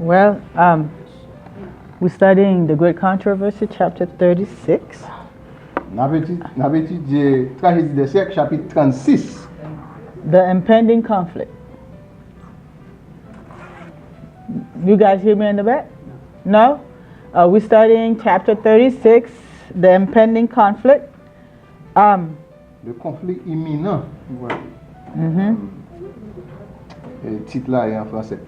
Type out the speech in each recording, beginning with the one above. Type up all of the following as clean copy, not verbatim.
Well, we're studying the Great Controversy, chapter 36. N'a étudié Tragédie des siècles, chapitre 36. The Impending Conflict. You guys hear me in the back? No? We're studying chapter 36, the Impending Conflict. Le conflit imminent. Voilà. Le titre là est en français.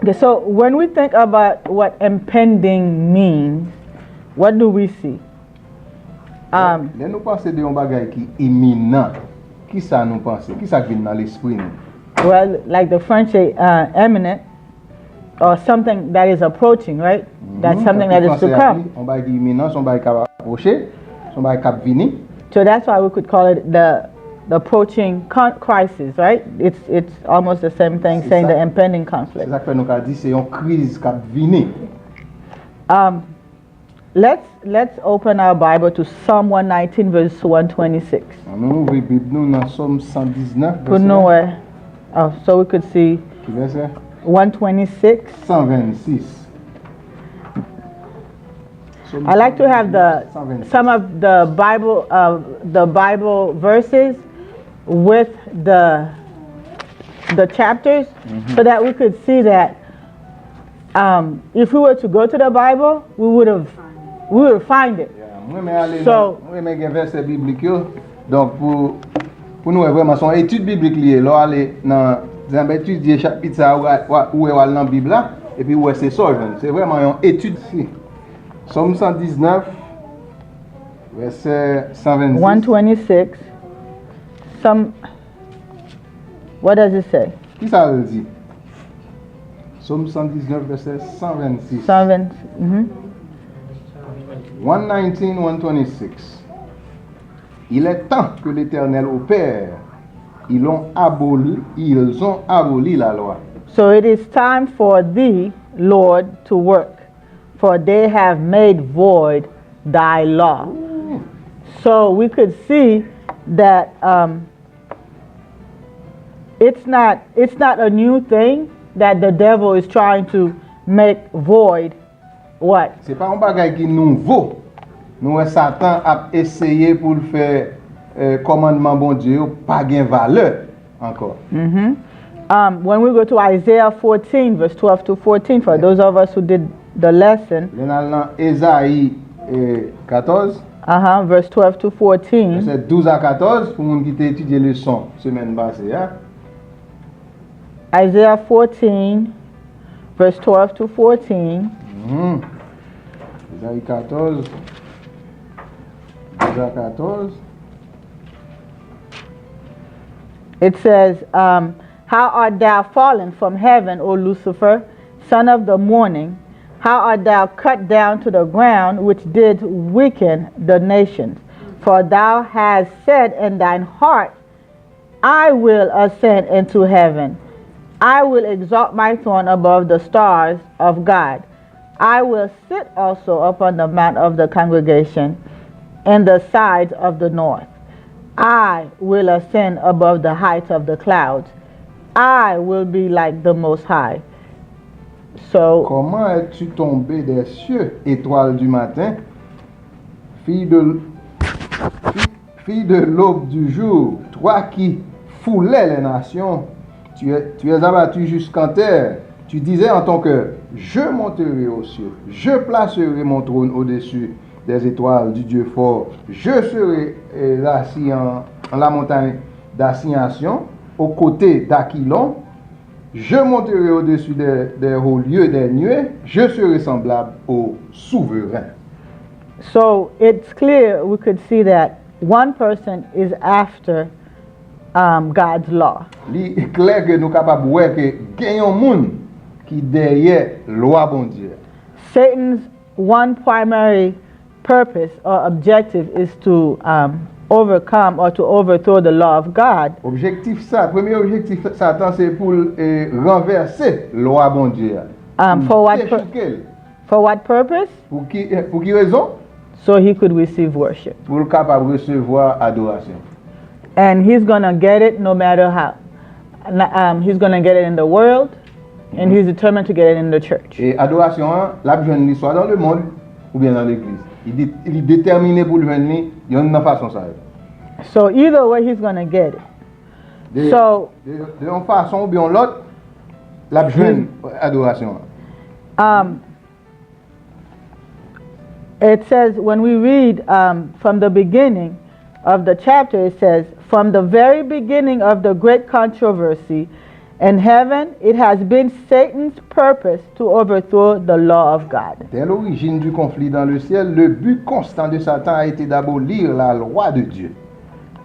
Okay, so when we think about what impending means, what do we see? Là, nous pensons de un bagage qui est imminent. Qui ça nous pense? Qui ça vient dans l'esprit nous? Well, like the French say, imminent, or something that is approaching, right? That's something that is to come. On bagage imminent, son bagage qui approcher, son bagage qui venir. So that's why we could call it the approaching crisis, right? It's almost the same thing, saying the impending conflict. C'est ça que nous avons dit, c'est une crise qui venir. Let's open our Bible to Psalm 119, verse 126. Nous ouvrons la Bible nous dans Psalm 119. Put nowhere. Oh, so we could see 126. 126. I like to have some of the Bible verses with the chapters, so that we could see that if we were to go to the Bible, we would find it. So verset biblique donc pour nous vraiment son étude biblique lié là aller dans étudier chapitre ça où est dans Bible là et puis où c'est ça c'est vraiment une étude ici. Psalm 119 verset 126. 126. What does it say? Qui ça veut dire? Psalm 119 verset 126. 119, 126. Il est temps que l'Éternel opère. Ils ont aboli la loi. So it is time for thee, Lord, to work, for they have made void thy law. So we could see that it's not a new thing that the devil is trying to make void. What? C'est pas un bagage qui nouveau. Nous Satan a essayé pour le faire commandement bon Dieu pas gain valeur encore. When we go to Isaiah 14 verse 12 to 14, for those of us who did the lesson. Dans Ésaïe 14. Verse 12 to 14. Verset 12 à 14 pour moun qui t'a étudié leçon semaine passée. Isaiah 14 verse 12 to 14. Isaïe 14. Isaïe 14. It says, how art thou fallen from heaven, O Lucifer, son of the morning? How art thou cut down to the ground, which did weaken the nations? For thou hast said in thine heart, I will ascend into heaven. I will exalt my throne above the stars of God. I will sit also upon the mount of the congregation in the sides of the north. I will ascend above the heights of the clouds. I will be like the Most High. So, comment es-tu tombé des cieux, étoile du matin, fille de l'aube du jour, toi qui foulais les nations, tu es abattu jusqu'en terre. Tu disais en ton cœur, je monterai aux cieux, je placerai mon trône au-dessus des étoiles du Dieu fort. Je serai assis en la montagne d'assignation, aux côtés d'Aquilon. Je monterai au-dessus des hauts lieux des nuées. Je serai semblable au souverain. So it's clear we could see that one person is after God's law. Il est clair que nous sommes capables de voir que gagnons monde qui derrière loi bon Dieu. Satan's one primary purpose or objective is to overcome or to overthrow the law of God. Premier objectif Satan c'est pour renverser loi bon Dieu. For what purpose? Pour qui raison? So he could receive worship. Pour capable recevoir adoration. And he's going to get it no matter how. He's going to get it in the world. And he's determined to get it in the church. Et adoration, la besoin soit dans le monde ou bien dans l'église. Il est déterminé pour le venir, il y a une façon ça. So either way, he's going to get it. De une façon ou bien l'autre, la besoin adoration. It says, when we read from the beginning of the chapter, it says, from the very beginning of the great controversy in heaven, it has been Satan's purpose to overthrow the law of God. Dès l'origine du conflit dans le ciel, le but constant de Satan a été d'abolir la loi de Dieu.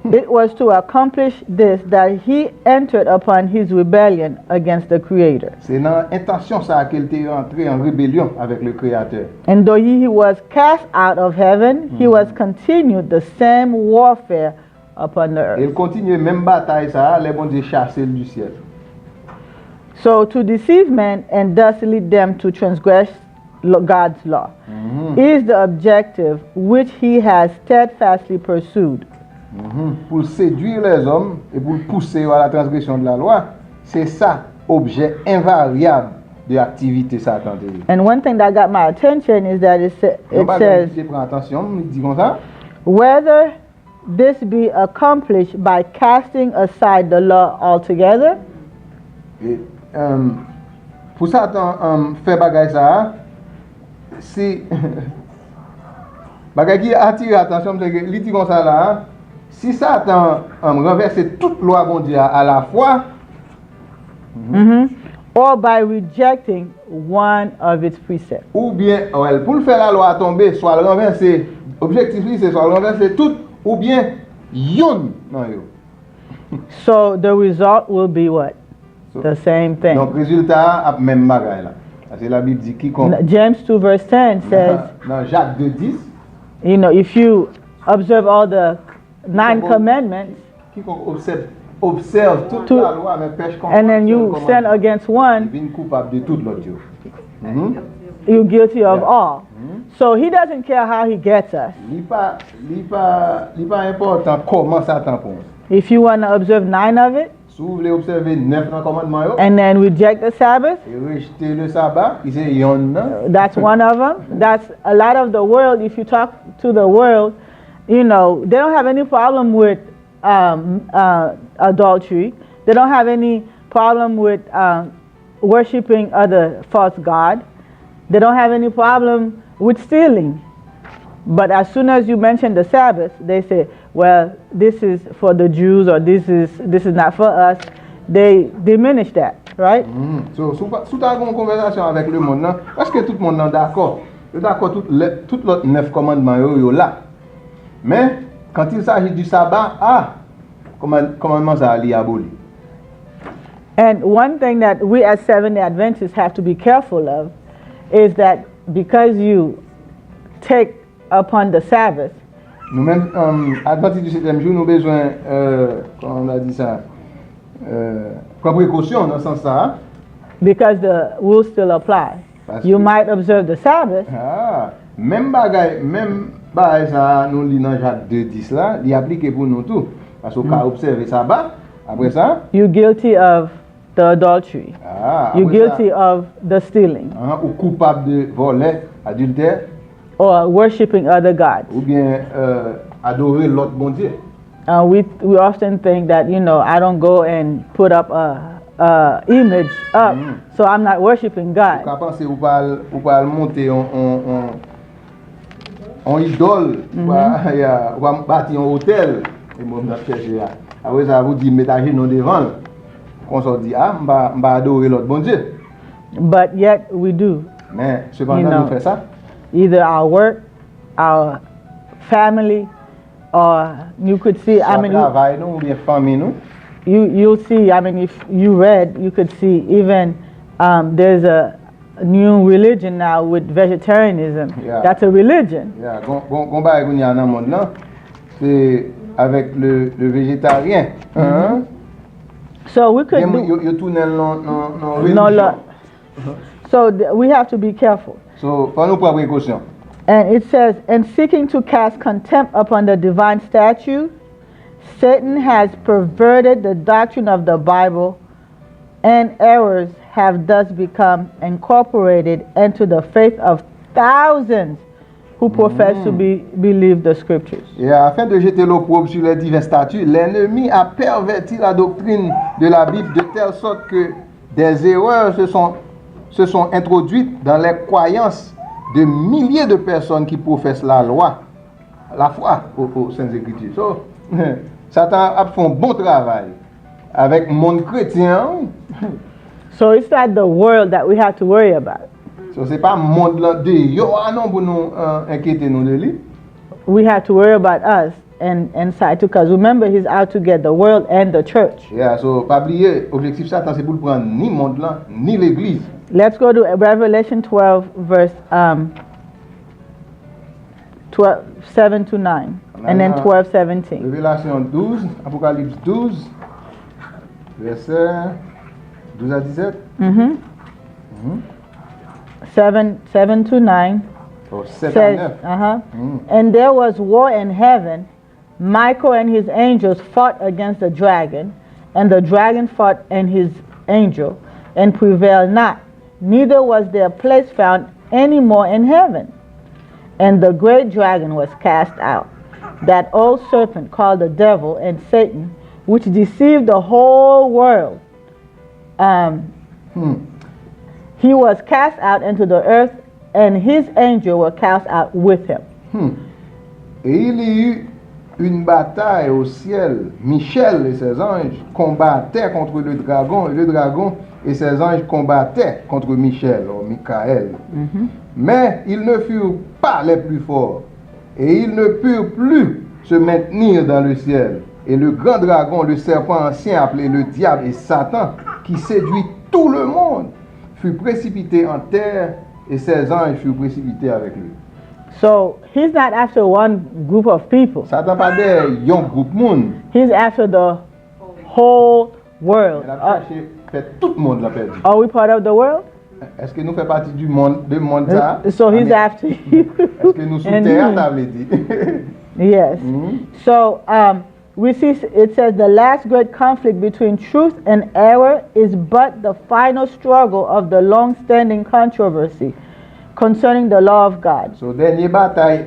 It was to accomplish this that he entered upon his rebellion against the Creator. C'est dans l'intention ça qu'il était entré en rébellion avec le Créateur. And though he was cast out of heaven, he was continued the same warfare upon the earth. Il continue même bataille ça, les bon Dieu chasser du ciel. So to deceive men and thus lead them to transgress God's law is the objective which he has steadfastly pursued. Pour séduire les hommes et pour pousser à la transgression de la loi, c'est ça, objet invariable de l'activité Satan. And one thing that got my attention is that it says, whether this be accomplished by casting aside the law altogether. Et, pour Satan faire bagay ça, si bagay qui attire l'attention, c'est que il dit comme ça là. Si Satan renverse toute loi bon Dieu à la fois, or by rejecting one of its precepts. Ou bien, pour le faire la loi tomber, soit le renverser, objectif c'est soit le renverser tout, ou bien yon. Non, yo. So the result will be what? The same thing. Donc résultat même bagaille là. Parce que la Bible dit quiconque. James 2 verse 10 says. Dans Jacques 2:10. You know, if you observe all the 9 commandments, quiconque observe toute la loi mais pêche contre, and then you sin against one, coupable de toute l'autre. You're guilty of all. So he doesn't care how he gets us. Pas important comment Satan pense. If you want to observe 9 of it, si vous voulez observer 9 commandements, and then reject the Sabbath, et rejeter le sabbat, that's one of them. That's a lot of the world. If you talk to the world, you know, they don't have any problem with adultery. They don't have any problem with worshiping other false gods. They don't have any problem with stealing. But as soon as you mention the Sabbath, they say, well, this is for the Jews, or this is not for us. They diminish that, right? So, si tu as une conversation avec le monde, parce que tout le monde est d'accord. D'accord, tout l'autre 9 commandements yo là. Mais quand il s'agit du sabbat, commandement ça ali aboli. And one thing that we as Seventh-day Adventists have to be careful of is that because you take upon the Sabbath, nous-mêmes, Adventistes du 7e jour, nous avons besoin, comment on a dit ça, prendre précaution dans ce sens-là. Because the rules still apply. You might observe the Sabbath. Même bagaille ça, nous lisons dans Jacques 2:10 là, il applique pour nous tout. Parce qu'on a observé sabbat, après ça. You're guilty of the adultery. You're guilty of the stealing. Ou coupable de voler, adultère. Or worshiping other gods. Ou bien adorer l'autre bon Dieu. We often think that, you know, I don't go and put up a image up, so I'm not worshiping God. Vous pensez ou pas monter en idole, ou pas bâtir un hôtel, et moi je chercher. Après ça vous dit mettez non devant. On se dit m'ba adorer l'autre bon Dieu. But yet we do. Mais cependant nous fait ça. Either our work, our family, or you could see, I mean, you'll see, I mean, if you read, you could see even there's a new religion now with vegetarianism. Yeah. That's a religion. Yeah, c'est avec le végétarien. So we could So we have to be careful. So, pas nous prendre précaution. And it says, and seeking to cast contempt upon the divine statute, Satan has perverted the doctrine of the Bible, and errors have thus become incorporated into the faith of thousands who profess to believe the scriptures. Et afin de jeter l'opprobre sur les divers statuts, l'ennemi a perverti la doctrine de la Bible de telle sorte que des erreurs se sont introduites dans les croyances de milliers de personnes qui professent la loi, la foi aux Saintes Écritures. So, Satan a fait un bon travail avec le monde chrétien. So it's not the world that we have to worry about. So c'est pas le monde là de yo non pour nous inquiéter nous de lui. We have to worry about us and inside too, because remember he's out to get the world and the church. Yeah, so pas oublier objectif Satan c'est pour le prendre ni monde là ni l'église. Let's go to Revelation 12 verse 7 to 9 and then 12:17. Révélation 12, Apocalypse 12 verset 12 à 17. 7 to 9 Oh, 7 says, à 9. And there was war in heaven. Michael and his angels fought against the dragon, and the dragon fought and his angel, and prevailed not. Neither was their place found any more in heaven. And the great dragon was cast out, that old serpent called the devil and Satan, which deceived the whole world. He was cast out into the earth, and his angel were cast out with him. Et il y eut une bataille au ciel. Michel et ses anges combattaient contre le dragon, et le dragon et ses anges combattaient contre Michel, ou Michael. Mais ils ne furent pas les plus forts, et ils ne purent plus se maintenir dans le ciel. Et le grand dragon, le serpent ancien appelé le diable et Satan, qui séduit tout le monde, fut précipité en terre, et ses anges furent précipités avec lui. So he's not after one group of people. Satan pas des young groupe monde. He's after the whole world. Il a cherché fait tout le monde l'a perdu. Are we part of the world? Est-ce que nous fait partie du monde ça? So he's after you. Est-ce que nous sous terre t'as dit? Yes. So we see it says the last great conflict between truth and error is but the final struggle of the long-standing controversy concerning the law of God. So dernière bataille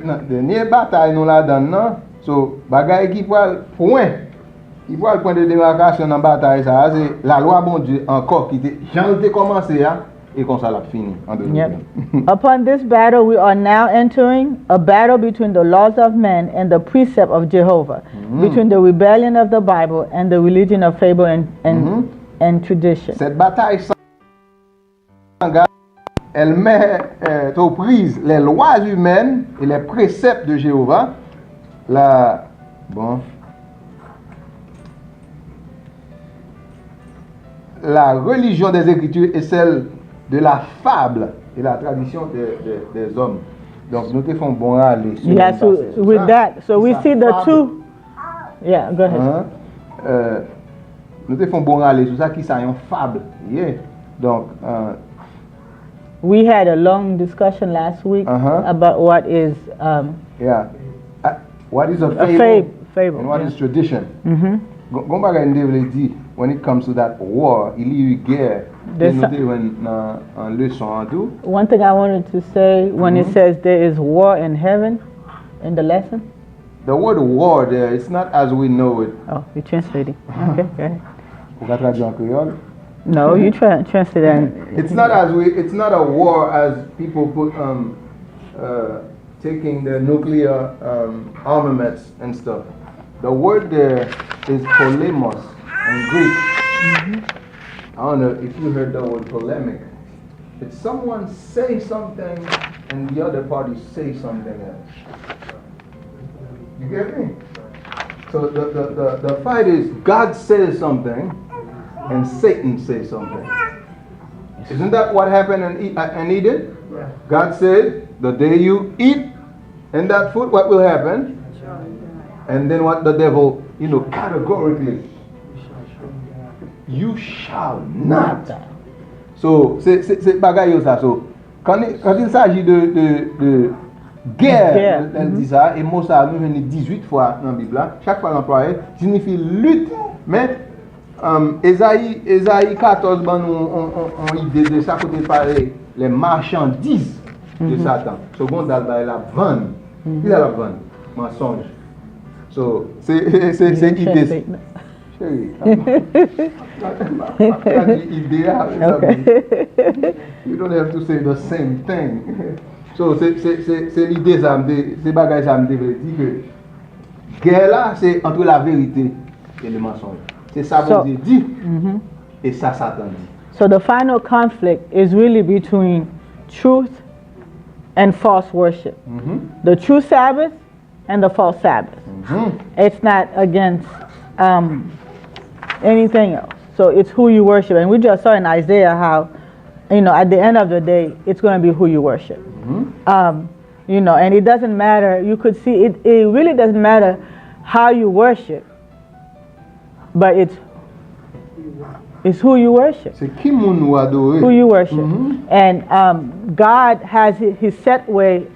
nous la donne non. So bagaille qui pour point de démarcation dans bataille ça c'est la loi bon Dieu encore qui j'en était commencé hein et comme ça l'a fini en 2020. Upon this battle we are now entering a battle between the laws of man and the precept of Jehovah, between the rebellion of the Bible and the religion of fable and tradition. Cette bataille elle met aux prises les lois humaines et les préceptes de Jéhovah. La religion des Écritures et celle de la fable et la tradition des hommes. Donc nous te font bon aller. Yeah, so with that, so we see the two. Yeah, go ahead. Nous te font bon aller sur ça qui ça une fable. Yeah. Donc we had a long discussion last week about what is what is a fable and what is tradition. When it comes to that war, il y a eu guerre. One thing I wanted to say when it says there is war in heaven in the lesson. The word war there, it's not as we know it. Oh, you're translating. Okay, go ahead. No, you translate that. It's not a war as people put taking the nuclear armaments and stuff. The word there is polemos in Greek. I don't know if you heard the word polemic. It's someone say something and the other party say something else. You get me? So the fight is God says something and Satan says something. Isn't that what happened in Eden? Yeah. God said, the day you eat and that food, what will happen? And then what the devil, categorically, you shall not. So, c'est bagaille ça. So, quand il s'agit de guerre, elle dit ça, et mot ça nous vient 18 fois dans la Bible, chaque fois employé, signifie lutte, mais Esaïe 14, ben, on idée de ça, côté parler les marchandises de Satan. Second, la vente. Il a la vente. Mensonge. So, c'est idée. Chérie, you don't have to say the same thing. So, c'est l'idée, c'est bagages, ça me dit que guerre là, c'est entre la vérité et le mensonge. C'est ça que Dieu dit et ça Satan dit. So the final conflict is really between truth and false worship. The true Sabbath and the false Sabbath. It's not against anything else. So it's who you worship. And we just saw in Isaiah how, at the end of the day, it's going to be who you worship. And it doesn't matter. You could see it really doesn't matter how you worship, but it's who you worship. C'est qui moun adore. Who you worship. And God has his set way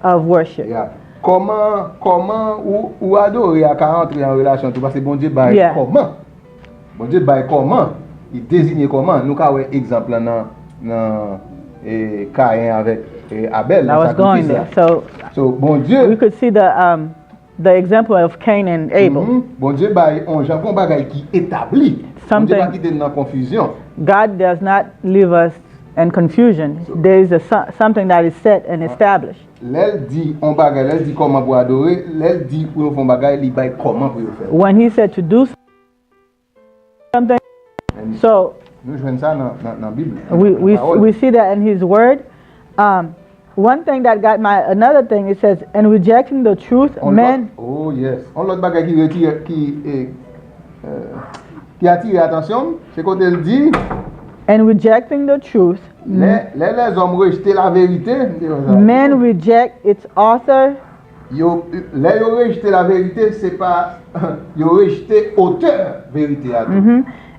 of worship. Yeah. Comment ou adorer à 40 en relation tout parce que bon Dieu bail comment? Bon Dieu bail comment? Il désigne comment? Nous avons un exemple dans Caïn avec Abel. I was going there. So bon Dieu. We could see the example of Cain and Abel. Bon Dieu bail on j'en bagay qui établi. Bon Dieu pas quitter dans confusion. God does not leave us in confusion. There is something that is set and established. L'elle dit on bagay, l'elle dit comment pour adorer, l'elle dit pour faire bagay, il bail comment pour faire. When he said to do something, so nous jouons ça dans Bible. We see that in his word. One thing that got another thing, it says, and rejecting the truth, men. Oh yes. On l'autre bagay qui attire attention, c'est quand elle dit. And rejecting the truth. Les hommes rejetent la vérité. Men reject its author. Les rejetent la vérité, c'est pas ils rejetent auteur vérité.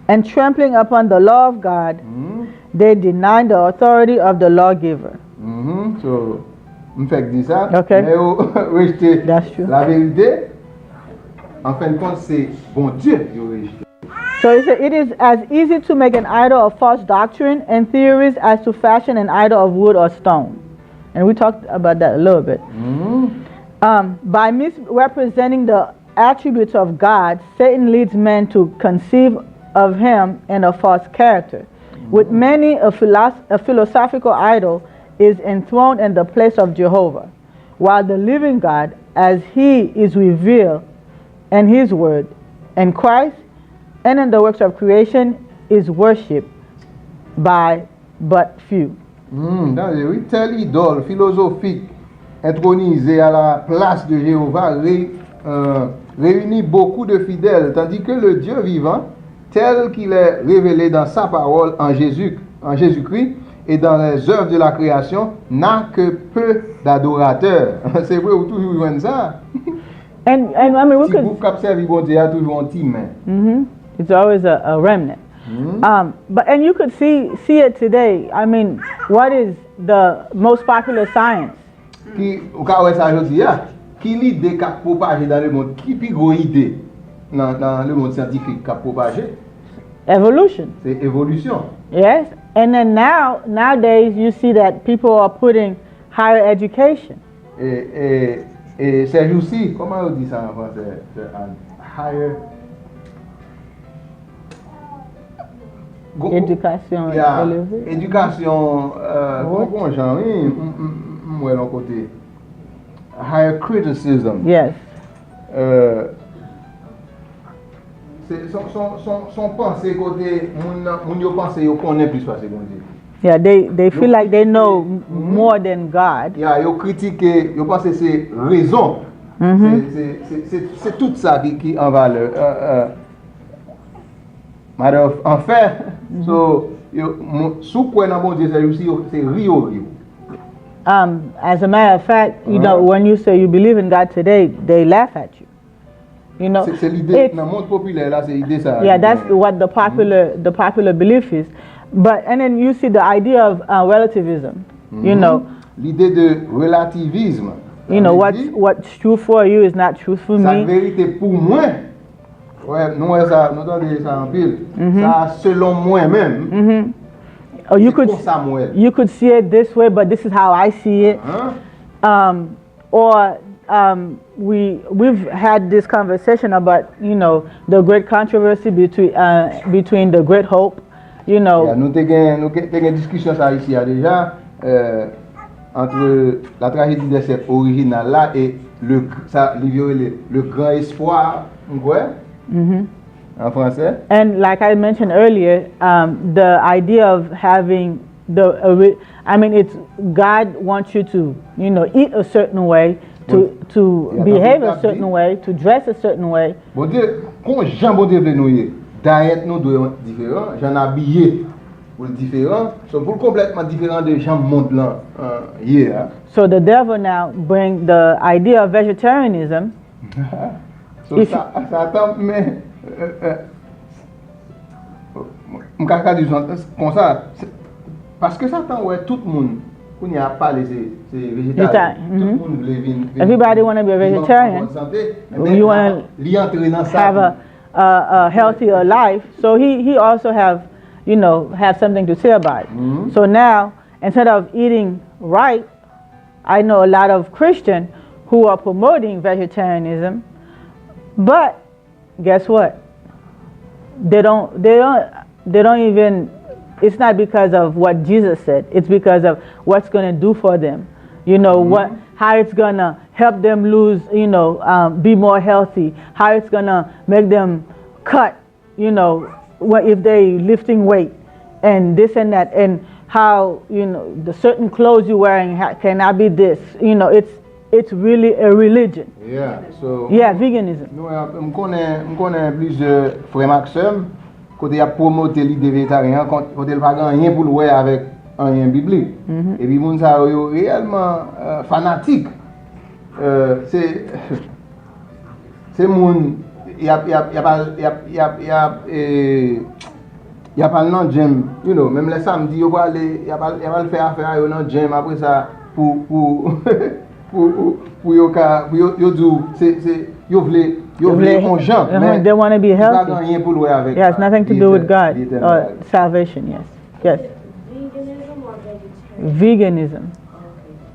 And trampling upon the law of God, they deny the authority of the lawgiver. So, on fait dire ça. Okay. Mais rejeter la vérité, en fin de compte, c'est bon Dieu qui rejette. So it is as easy to make an idol of false doctrine and theories as to fashion an idol of wood or stone. And we talked about that a little bit. By misrepresenting the attributes of God, Satan leads men to conceive of him in a false character. With many, a philosophical idol is enthroned in the place of Jehovah, while the living God, as he is revealed in his word, in Christ, and in the works of creation, is worshipped by but few. Oui, telle idole philosophique intronisée à la place de Jéhovah réunit beaucoup de fidèles, tandis que le Dieu vivant, tel qu'il est révélé dans sa parole en Jésus-Christ et dans les œuvres de la création, n'a que peu d'adorateurs. C'est vrai, vous toujours voyez ça. And I mean, we could. It's always a remnant. And you could see it today. I mean, what is the most popular science? Qui l'idée qu'a propagé dans le monde? Qui plus gros idée dans le monde scientifique qu'a propagé? Evolution. C'est évolution. Yes. And then nowadays you see that people are putting higher education. Et c'est aussi, comment on dit ça en français? Higher éducation élevée. Éducation, comment genre, moi l'autre côté. Higher criticism. Yes. Son pensée côté, moun yo pense yo connaît plus parce que bon Dieu. Yeah, they feel like they know more than God. Yeah, yo critique, yo pense c'est raison. C'est tout ça qui en valeur. En fait, so sous quoi dans bon Dieu c'est rio. As a matter of fact, you know, when you say you believe in God today, they laugh at you. You know, c'est l'idée dans le monde populaire là, c'est l'idée ça. Yeah, that's what the popular belief is. And then you see the idea of relativism. You know, l'idée de relativisme. You know, what's true for you is not true for me. Sa vérité pour moi Ouais, nous entendons ça en pile. Ça, selon moi-même, Or c'est comme Samuel. you could see it this way, but this is how I see it. We've had this conversation about, you know, the great controversy between the great hope, you know. Yeah, nous avons une discussion ça ici déjà entre la tragédie des siècles originale là et le grand espoir, en français. And like I mentioned earlier, the idea of having it's God wants you to, you know, eat a certain way, to behave a certain way, to dress a certain way. Bon Dieu, quand Jean bon Dieu veut nous y, d'ailleurs nous doit différent, j'en habillé pour différent, sont pour complètement différent de Jean monde là hier. So the devil now bring the idea of vegetarianism. So ça attend mais on peut dire comme ça parce que ça attend ouais tout le monde qu'on y a parlé c'est végétarien. Tout le monde veut vivre. Everybody want to be a vegetarian. You want to have a healthier life. So he also have something to say about it. So now instead of eating right, I know a lot of Christians who are promoting vegetarianism, but guess what? They don't even, it's not because of what Jesus said. It's because of what's going to do for them. You know, how it's going to help them lose, be more healthy, how it's going to make them cut, if they lifting weight and this and that, and how, the certain clothes you're wearing cannot be this. It's really a religion. Yeah, so. Yeah, veganism. Nous, on connaît plusieurs frères Maxime, quand il a promoté l'idée végétarienne, quand il n'a pas rien pour le voir avec un biblique. Et puis, les gens sont réellement fanatiques. C'est moun, il y a pas le nom de gym, même les samedis, il va le faire affaire au nom de gym après ça pour they want to be healthy. Yeah, it has nothing to do with God or salvation. Yes. Veganism or vegetarianism? Veganism.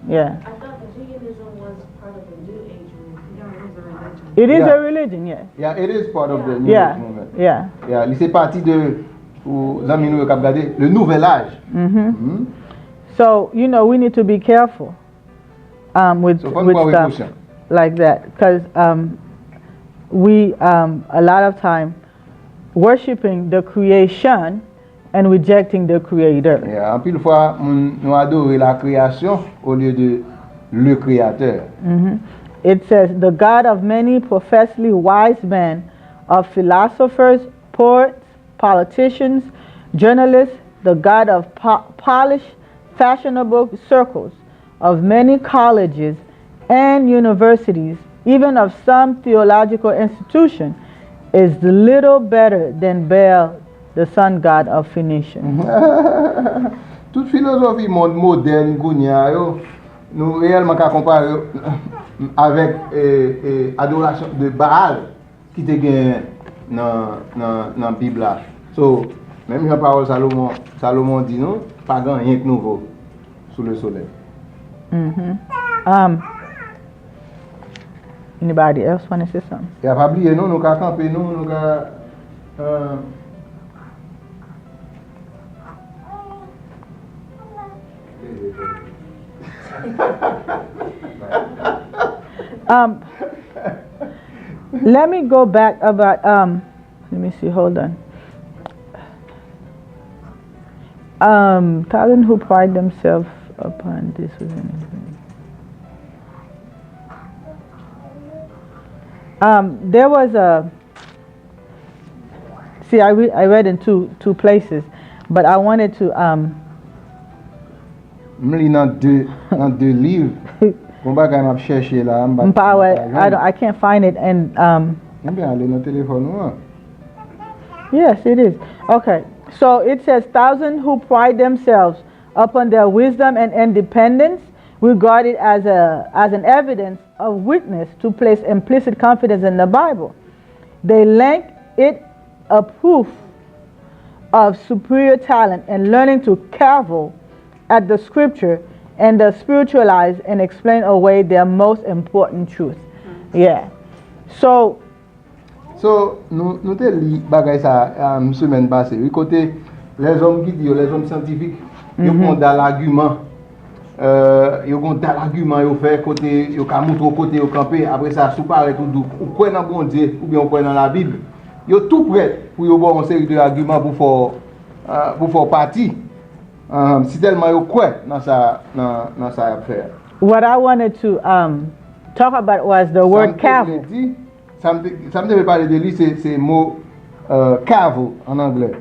Yeah. I thought that veganism was part of the New Age movement. It is a religion, yeah. Yeah, it is part of the New Age movement. Yeah. C'est partie de le nouvel âge. So, we need to be careful with stuff like that, because we a lot of time worshiping the creation and rejecting the creator. Yeah, en pile fois nous adorons la création au lieu de le créateur. It says, the God of many professedly wise men, of philosophers, poets, politicians, journalists, the God of polished, fashionable circles, of many colleges and universities, even of some theological institution, is little better than Baal, the sun god of Phoenicia. Toute philosophie moderne, nous réellement qu'à comparer avec adoration de Baal qui te gagne dans la Bible. So, même la parole Salomon dit non, pas grand rien que nouveau sous le soleil. Anybody else want to say something? Et pas oublier non, nous qu'à camper nous qu'à let me go back about let me see, hold on. Thousands who pride themselves upon this was anything. There was a I read in two places, but I wanted to dans deux livres. I can't find it, and yes, it is. Okay, so it says, thousands who pride themselves upon their wisdom and independence regard it as an evidence of weakness to place implicit confidence in the Bible. They lack it a proof of superior talent and learning to cavil at the scripture and to spiritualize and explain away their most important truth. Yeah. So nous te li bagay ça semaine passée. Oui, côté les hommes qui disent, les hommes scientifiques, ils ont dans l'argument. Ils ont dans l'argument, ils fait côté, ils ont montré côté, ils campé. Après ça, sous parler tout doux. Ou quoi dans bon Dieu, ou bien ou quoi dans la Bible. Ils sont tout prêts pour y avoir une série d'arguments pour faire partie. Si tellement ils quoi dans ça affaire. What I wanted to talk about was the word cavil. Ça me devait parler de lui, c'est le mot cavil en anglais.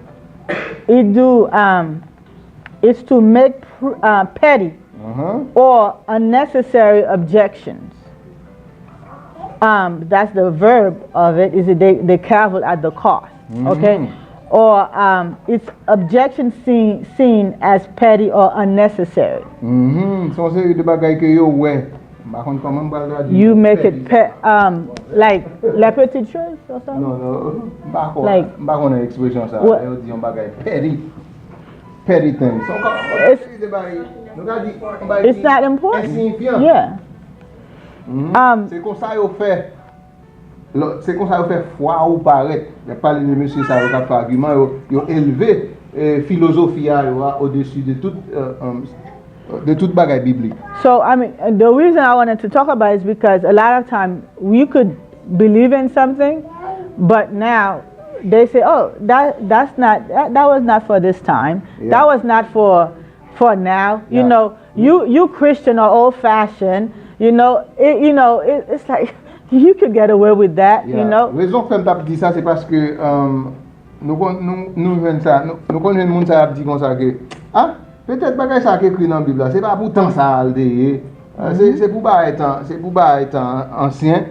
It's to make petty or unnecessary objections. That's the verb of it, is they cavil at the cost, okay? Or it's objection seen as petty or unnecessary. Son série de bagailles que yo ouais. You make it like la petite chose or something? No, like on expression ça. Yo dit on bagaille petty things. It's not important. Yeah. C'est comme ça yo fait. C'est comme ça yo fait foi ou paraître. Il y a pas de monsieur ça yo fait argument yo élevé philosophie au-dessus de toute bagaille biblique. So I mean, the reason I wanted to talk about it is because a lot of time we could believe in something, but now they say, oh, that was not for this time. Yeah. That was not for now. Yeah. You know, you Christian or old fashioned. You know, it's like you could get away with that. Yeah. You know. Raison pour me dire ça, c'est parce que nous connaissons monde ça dit comme ça que peut-être bagay ça qui écrit dans la Bible, c'est pas pour tant ça c'est pour pas être ancien.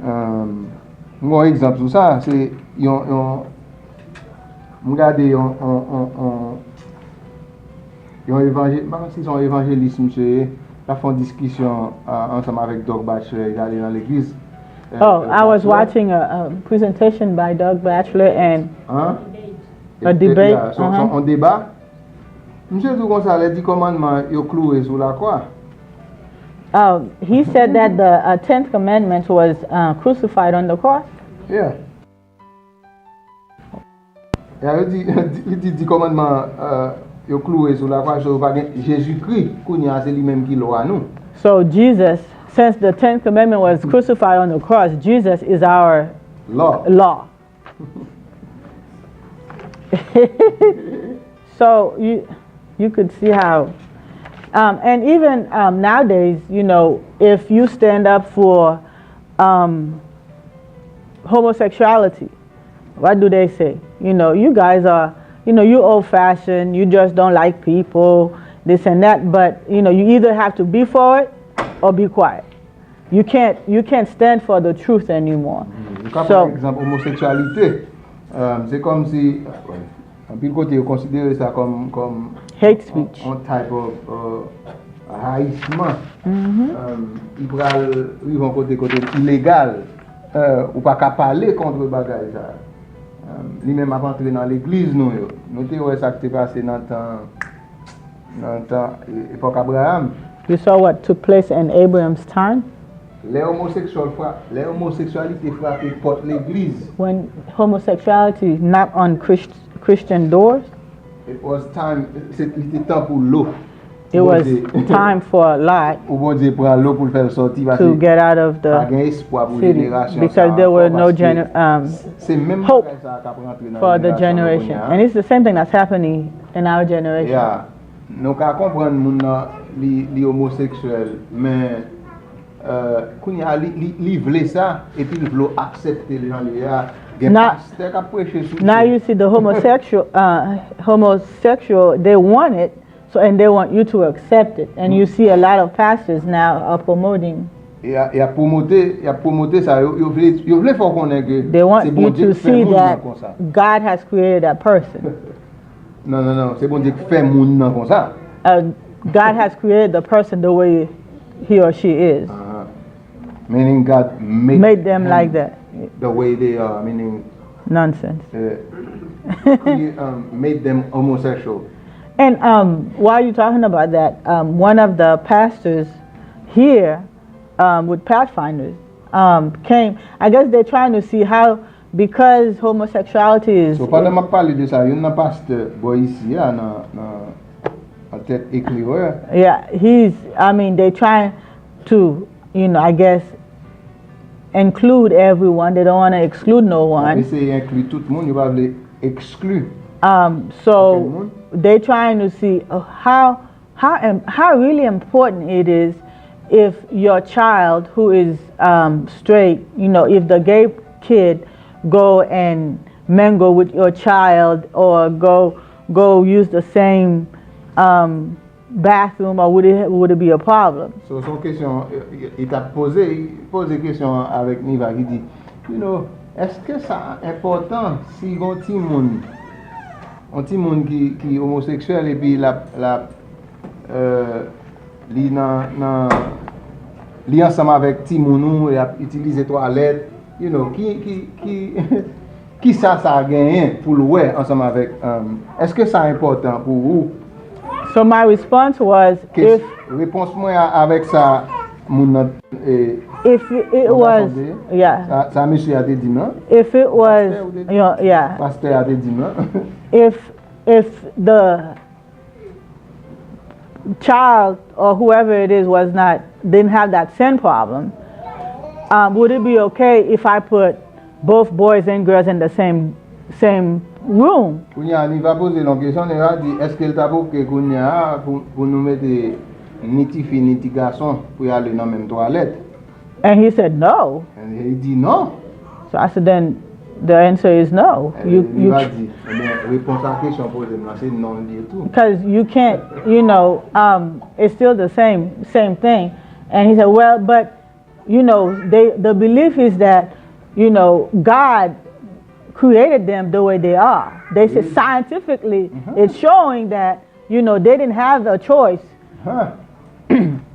Un exemple sur ça, c'est regardez un évangéliste, monsieur, ils font discussion ensemble avec Doug Batchelor, il allait dans l'église. I was watching a presentation by Doug Batchelor and a debate. Yeah, on débat. Monsieur Gonzalez dit commandement yo cloué sur la croix. He said that the 10th commandment was crucified on the cross. Yeah. Il dit commandement yo cloué sur la croix, Jésus-Christ kounya c'est lui-même qui l'a nous. So Jesus, since the 10th commandment was crucified on the cross, Jesus is our law. So you could see how, and even nowadays, you know, if you stand up for homosexuality, what do they say? You know, you guys are, you know, you old-fashioned, you just don't like people, this and that, but, you know, you either have to be for it or be quiet. You can't stand for the truth anymore. Par exemple, homosexualité, c'est comme si, puis le côté, considérer ça comme hate speech. Un type of haïssement. Ils vont côté illégal, ou pas qu'à parler contre le bagage. Lui-même avant d'entrer dans l'église, nous avons ça qui s'est passé dans le temps époque Abraham. You saw what took place in Abraham's time? L'homosexualité frappait porte l'église. When homosexuality knocked on Christian doors? It was time, c'était temps pour l'eau. It was time for light to get out of the city because there were no hope for the generation. And it's the same thing that's happening in our generation. Yeah. Nous pouvons comprendre les homosexuels, mais quand ils veulent ça, et puis ils veulent accepter les gens. Now you see the homosexual, they want it. So, and they want you to accept it. And you see a lot of pastors now are promoting. They want you to see that God has created a person. God has created the person the way he or she is. Meaning God made them like that. The way they are, meaning Nonsense. Made them homosexual. And while you're talking about that, one of the pastors here with Pathfinders came. I guess they're trying to see how, because homosexuality is. So pendant que je parle de ça, il y a un pasteur boy ici en tête éclaireur. Yeah, they're trying to, I guess, include everyone. They don't want to exclude no one. Essayer d'inclure tout le monde, ils veulent exclure. So they're trying to see how really important it is if your child who is straight, if the gay kid go and mingle with your child or go use the same bathroom, or would it be a problem? So son question, il t'a posé question avec Nirva qui dit, est-ce que ça important si un petit monde qui est homosexuel et puis li ensemble avec petit moun et utiliser toilette, qui ça a gagné pour le ouais ensemble avec est-ce que ça important pour vous? So my response was, réponse moi avec ça if it was, yeah. Ça monsieur a dit non? If it was, yeah. Pasteur a dit non? If the child or whoever it is didn't have that sin problem, would it be okay if I put both boys and girls in the same room? Kounya, il va poser une question, il va dire, est-ce qu'il t'a pour que Kounya pour nous mettre ni petit fille ni petit garçon pour y aller dans la même toilette? And he said no. And he dit non. So I said, then the answer is no. Il va dire, réponse à la question posée, c'est non du tout. Because you can't, it's still the same thing. And he said, well, but the belief is that God created them the way they are. They said scientifically, it's showing that they didn't have a choice.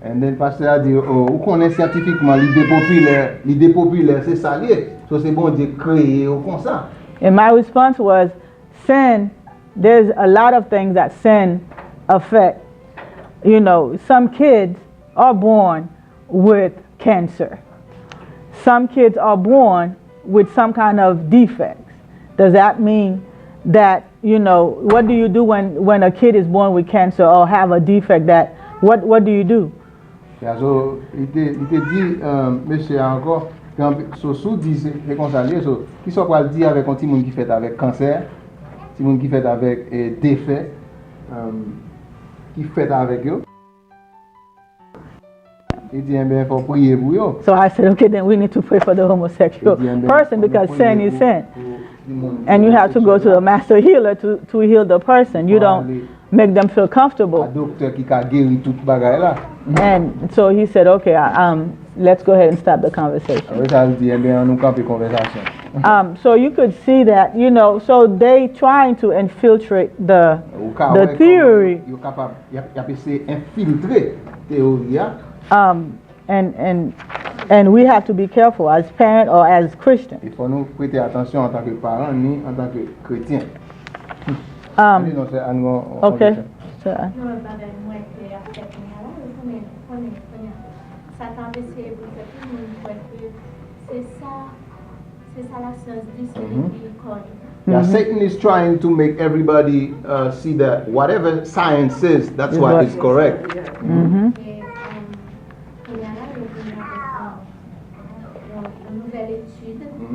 And then pasteur a dit, ou connaît scientifiquement l'idée populaire, c'est ça lié. So c'est bon de créer comme ça. And my response was, sin, there's a lot of things that sin affect. Some kids are born with cancer. Some kids are born with some kind of defects. Does that mean that, what do you do when a kid is born with cancer or have a defect what do you do? Yeah, so il te dit, monsieur encore, sous dit c'est comme ça, qui soit pas le dire avec un petit monde qui fait avec cancer, petit monde qui fait avec défait, qui fait avec eux. Il dit, il faut prier pour eux. So I said, okay, then we need to pray for the homosexual person because sin is sin. And you have to go to the master healer to heal the person. You don't make them feel comfortable. And so he said, okay, let's go ahead and stop the conversation. So you could see that, so they trying to infiltrate the theory. And we have to be careful as parents or as Christians. Il faut nous prêter attention en tant que parents ni en tant que chrétiens. Okay. Yeah, Satan is trying to make everybody see that whatever science says, that's what is correct.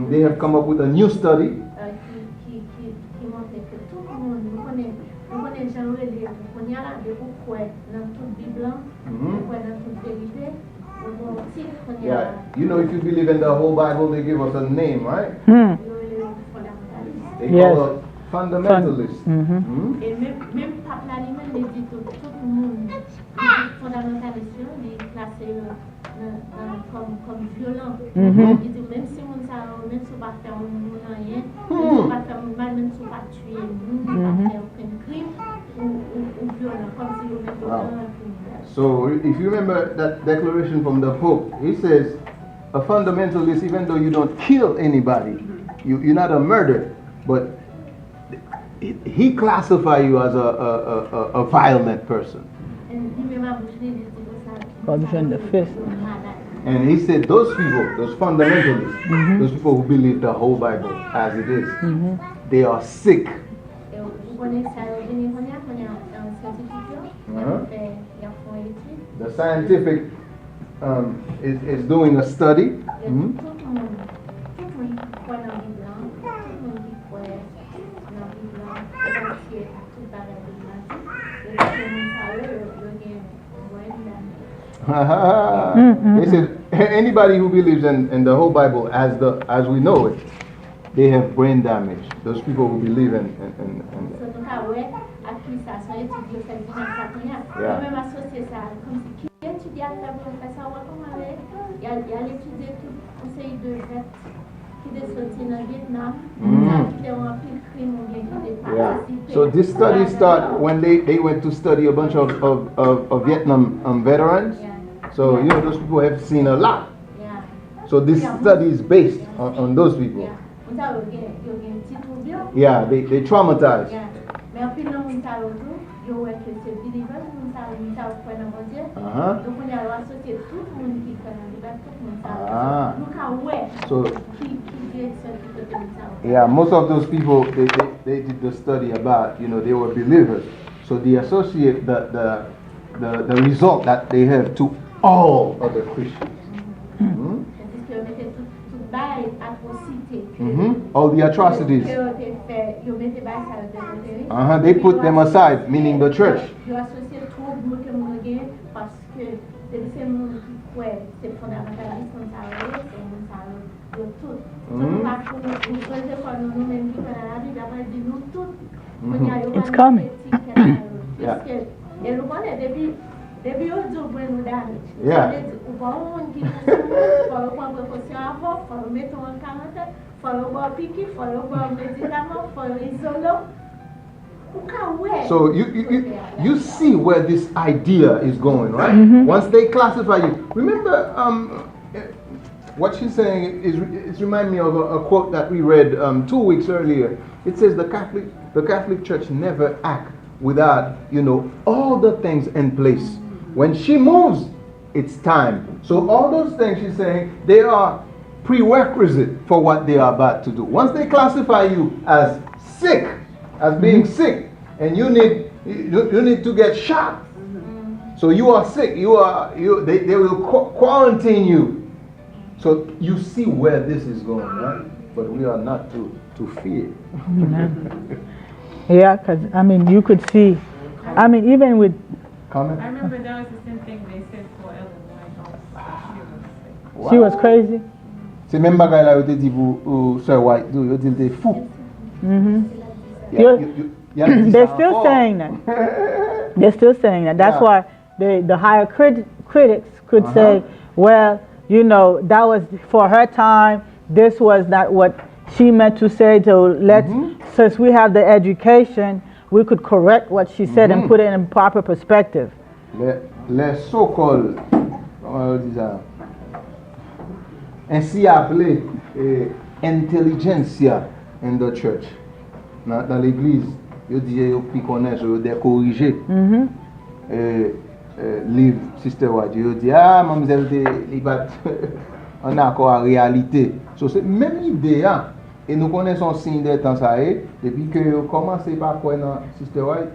They have come up with a new study. Yeah, if you believe in the whole Bible, they give us a name, right? They call us fundamentalists. Comme violent. Il dit même si on même si on va faire rien, même si on va faire mal, même si on va tuer, on va faire aucun crime ou violent, comme si on était violent. So if you remember that declaration from the Pope, he says, a fundamentalist, even though you don't kill anybody, you're not a murderer, but he classify you as a violent person. Corruption the fist. And he said those people, those fundamentalists, those people who believe the whole Bible as it is, they are sick. The scientific is doing a study. They said anybody who believes in the whole Bible as we know it, they have brain damage. Those people who believe in So this study started when they went to study a bunch of Vietnam veterans. So you know those people have seen a lot. So this study is based on those people. Yeah, they traumatized. So yeah, most of those people they did the study about, you know, they were believers. So they associate the result that they have to all other Christians. All the atrocities. They put them aside, meaning the church. It's coming. Yeah. So you see where this idea is going, right? Once they classify you, remember what she's saying is remind me of a quote that we read 2 weeks earlier. It says the Catholic Church never act without, you know, all the things in place. When she moves, it's time. So all those things she's saying, they are prerequisite for what they are about to do. Once they classify you as sick, as being sick, and you need to get shot. So you are sick. They will quarantine you. So you see where this is going, right? But we are not to fear. Yeah, because I mean, you could see. I mean, even with. Comment? I remember that was the same thing they said for Ellen White. She was crazy. C'est même bagay la yo te di pour Sir White, yo di te fou. They're still saying that. They're still saying that. That's why the higher critics could say, well, you know, that was for her time. This was not what she meant to say. So since we have the education, we could correct what she said and put it in proper perspective. Les so-called, ainsi appelé intelligentsia in the church. Dans l'église, yo disait yo pi connaître, yo de corriger. Livre Sister White, yo dit mademoiselle il va en accord à réalité. So c'est même idée et nous connaissons signe des temps ça est depuis que yo commencé par quoi dans Sister White,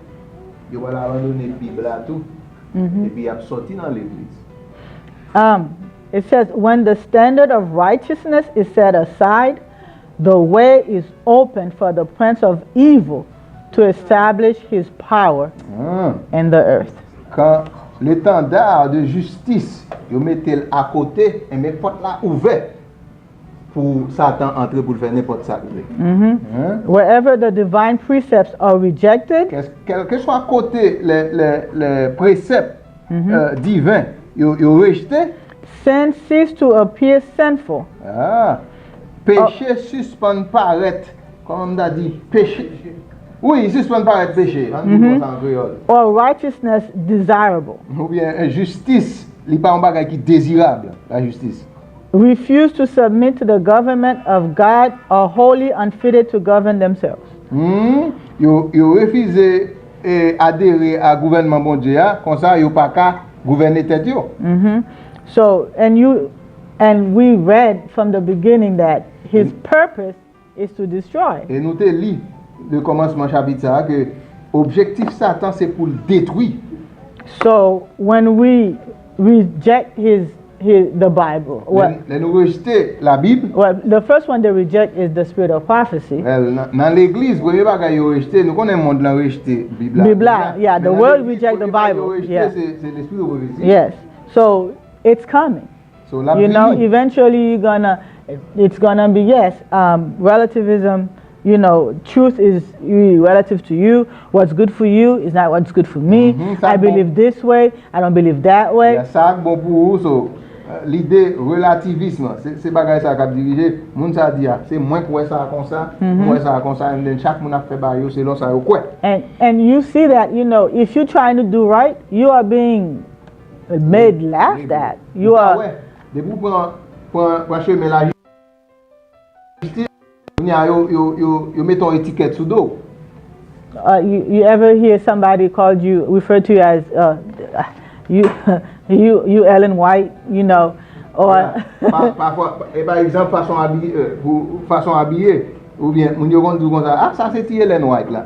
yo va abandonner Bible là tout. Et puis il a sorti dans l'église. It says, when the standard of righteousness is set aside, the way is open for the prince of evil to establish his power in the earth. Quand l'étendard de justice, vous mettez à côté et mettez porte là ouverte pour Satan entrer pour faire n'importe ça. Wherever the divine precepts are rejected, quel que soit à côté les préceptes divins, vous rejetez. Sin cease to appear sinful. Péché suspend paraître, comme on a dit, péché. Oui, suspend paraître péché. Or righteousness desirable. Ou bien justice, il n'y a pas un bagage qui est désirable, la justice. refuse to submit to the government of God are wholly unfitted to govern themselves. Yo refusé adhérer à gouvernement bon Dieu, comme ça yo pas qu'à gouverner tête yo. So, and we read from the beginning that his purpose is to destroy. Et nous te lit de commencement chapitre ça que objectif Satan c'est pour le détruire. So, when we reject the Bible, nous rejeter la Bible. Well, the first one they reject is the spirit of prophecy. Dans l'église, premier bagage yo rejeter, nous connaissons monde là rejeter Bible. Yeah, the world reject the Bible. Yeah. C'est l'esprit de prophétie. Yes. So, it's coming. So, eventually it's gonna be, yes, relativism, truth is relative to you. What's good for you is not what's good for me. I believe this way, I don't believe that way. Ça bon pour so l'idée relativisme, c'est bagage ça qui dirige, moun ça dit c'est moins quoi ça comme ça, moins ça comme ça, and chaque moun a fait bail selon ça yo quoi. And you see that, if you're trying to do right, you are being made laughed at. You are de vous prend chemin la justice, you met ton étiquette sous dos. You ever hear somebody referred to you as you Ellen White, or parfois, par exemple façon habillée ou bien mon yo dit comme ça, ça c'est Ellen White là.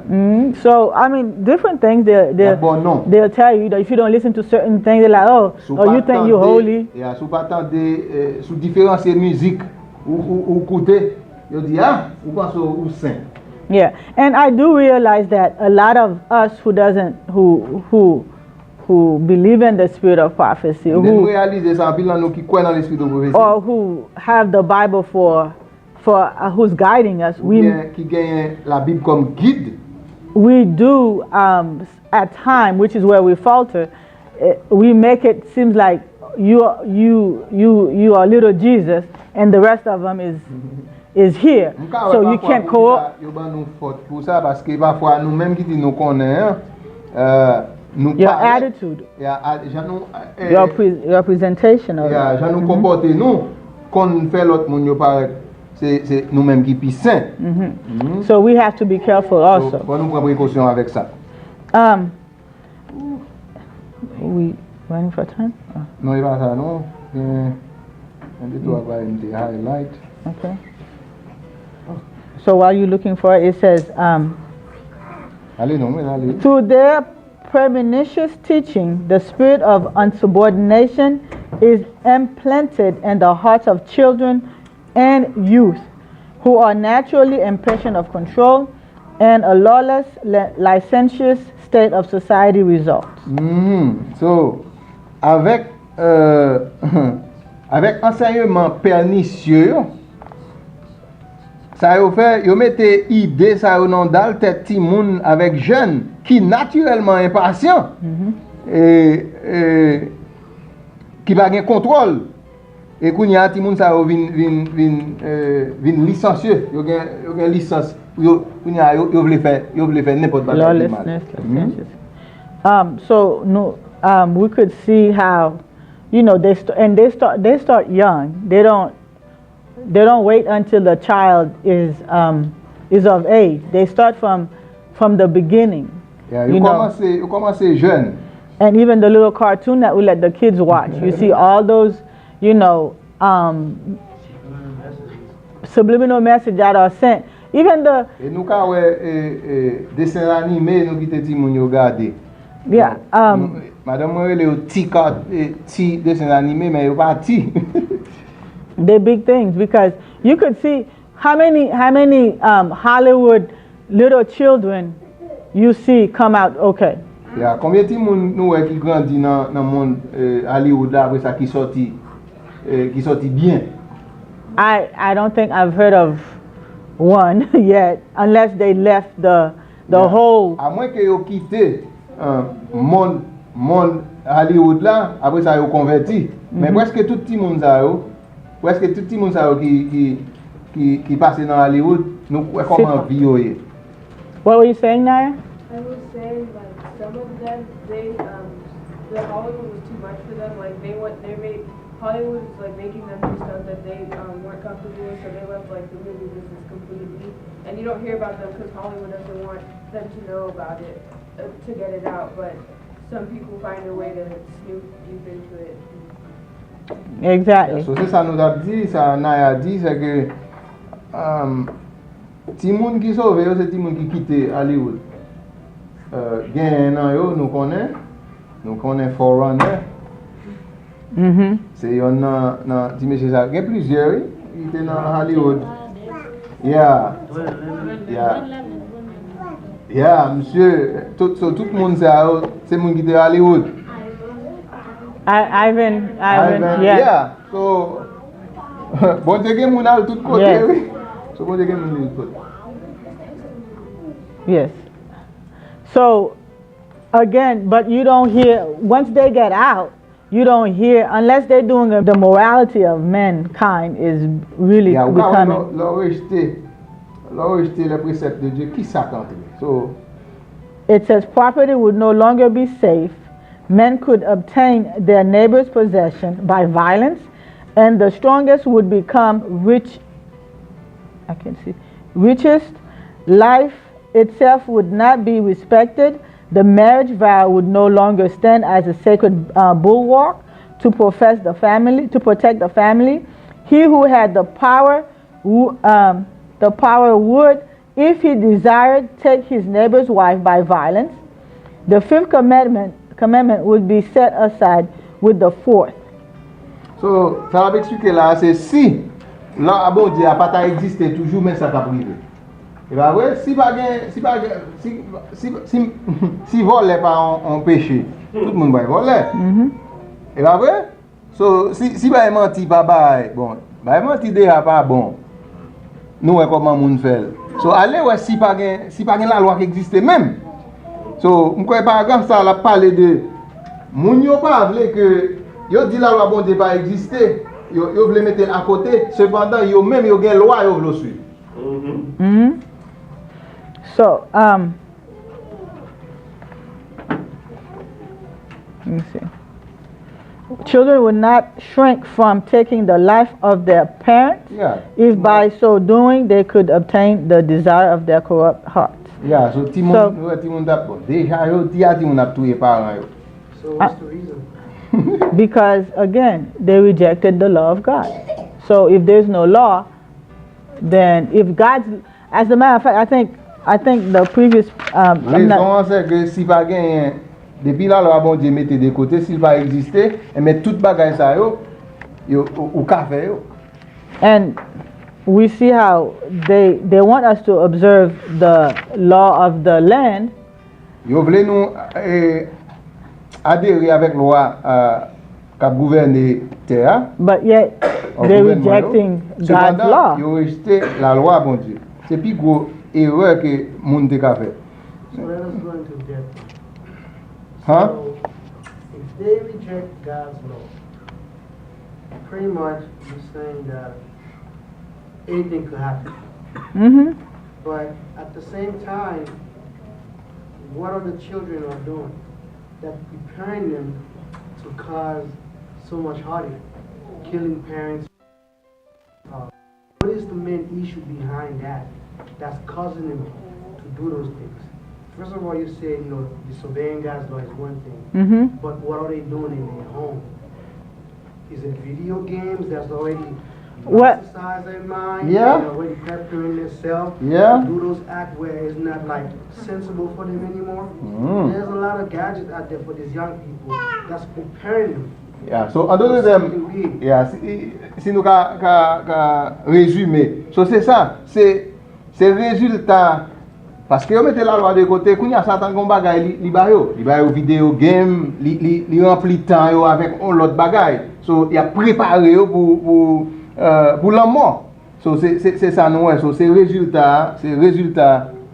So I mean different things they'll tell you that if you don't listen to certain things they're like, oh you think you're holy. Yeah, sous pas sous différentes musiques ou côté, yo dit ou pense ou saint. Yeah, and I do realize that a lot of us who believe in the spirit of prophecy, or who have the Bible for who's guiding us, we do at time, which is where we falter, we make it seems like you are little Jesus, and the rest of them is here, so you can't co-op. Your attitude, your presentation of So we have to be careful also. We running for time? Highlight. Okay. So while you're looking for it, it says, through their pernicious teaching, the spirit of insubordination is implanted in the hearts of children and youth who are naturally impression of control, and a lawless, licentious state of society results. So, avec enseignement pernicieux, ça yo fait, yo mette idée ça yo nan dal tête ti moun avec jeunes qui naturellement impatient et qui pas gen contrôle, et kounya ti moun ça yo vin licencieux, yo gen licence, yo vle faire n'importe quoi. Lawlessness, licentious. So no, we could see how, they start young. They don't wait until the child is of age. They start from the beginning. Yeah, you commence jeune. And even the little cartoon that we let the kids watch, you see all those, subliminal messages that are sent. Even the. Et nous quand dessin animé nous qui te dit mon regarder. Yeah. Madame moi les petits dessins animés mais pas petits. They're big things, because you could see how many Hollywood little children you see come out okay. Yeah, combien de monde nous qui grandit dans monde Hollywood là après ça qui sorti bien. I don't think I've heard of one yet, unless they left the whole. À moins que yo quitté monde Hollywood là, après ça yo converti. Mais presque tout le monde ça yo, presque tout le monde ça qui passe dans Hollywood, nous comment vivre. What were you saying, Naya? I was saying some of them the Hollywood was too much for them. Like they Hollywood is like making them do stuff that they weren't comfortable with, so they left like the movie business completely. And you don't hear about them because Hollywood doesn't want them to know about it, to get it out. But some people find a way to snoop deep into it. Exactly. So c'est ça nous a dit, ça Naya dit, c'est que ti moun qui sauve yo, c'est ti moun qui quitte Hollywood. Gen nan yo nous connaît Forerunner. C'est yon nan ti monsieur ça, gen plusieurs, il était dans Hollywood. Yeah, monsieur, tout le monde c'est moun qui était à Hollywood. Ivan, yeah. So, bon Dieu gen moun al tout côté, oui. So bon Dieu gen moun tout côté. Yes. So, again, but you don't hear, once they get out, you don't hear, unless they're doing the morality of mankind is really becoming. Là rejeter les préceptes de Dieu, qui ça quand so, it says property would no longer be safe. Men could obtain their neighbor's possession by violence, and the strongest would become rich. I can see. Richest. Life itself would not be respected. The marriage vow would no longer stand as a sacred bulwark to protect the family. He who had the power would, if he desired, take his neighbor's wife by violence. The fifth commandment would be set aside with the fourth. So, ça va expliquer là, c'est si là, bon Dieu a pas existé toujours, mais ça t'a privé. Et bah ouais, si voler pas en péché, tout le monde va voler. Et bah ouais, so si bah menti pas bon, bah menti déjà pas bon. Nous comment moun fait. So allez ouais si pas la loi qui existe même. So on croit par exemple ça la parler de moun yo pas vle que yo dit la loi bon Dieu pas exister, yo vle mettre à côté, cependant yo même yo gen loi yo vle suivre. So, let me see. Children would not shrink from taking the life of their parents if by so doing they could obtain the desire of their corrupt hearts. Yeah, so what's the reason? Because again, they rejected the law of God. So if there's no law, then if God's, as a matter of fact, I think the previous raison c'est que si pas gain depuis la loi bon Dieu mettait de côté s'il va exister et mettre toute bagaille ça yo ou ka faire yo. And we see how they want us to observe the law of the land. Yo voulez nous adhérer avec loi qui gouverne terre. But yet they're rejecting God's law. Yo rejeté la loi bon Dieu. C'est plus gros erreur que moun te ka fait. So let us go into depth. Huh? So, if they reject God's law, pretty much you're saying that anything could happen. But at the same time, what are the children are doing? That's preparing them to cause so much heartache, killing parents. What is the main issue behind that that's causing them to do those things? First of all, you said, disobeying God's law is one thing, but what are they doing in their home? Is it video games that's already exercise their mind? Yeah. They're already preparing themselves Yeah. to do those acts where it's not like sensible for them anymore? There's a lot of gadgets out there for these young people that's preparing them. Yeah, so en d'autres termes, si nous ka résumer, so c'est ça, c'est résultat. Parce que vous mettez la loi de côté, quand il y a certains bagages, li ba yo vidéo game, li rempli temps yo avec l'autre bagage. So il a préparé yo pour la mort. So c'est ça nous, so c'est résultat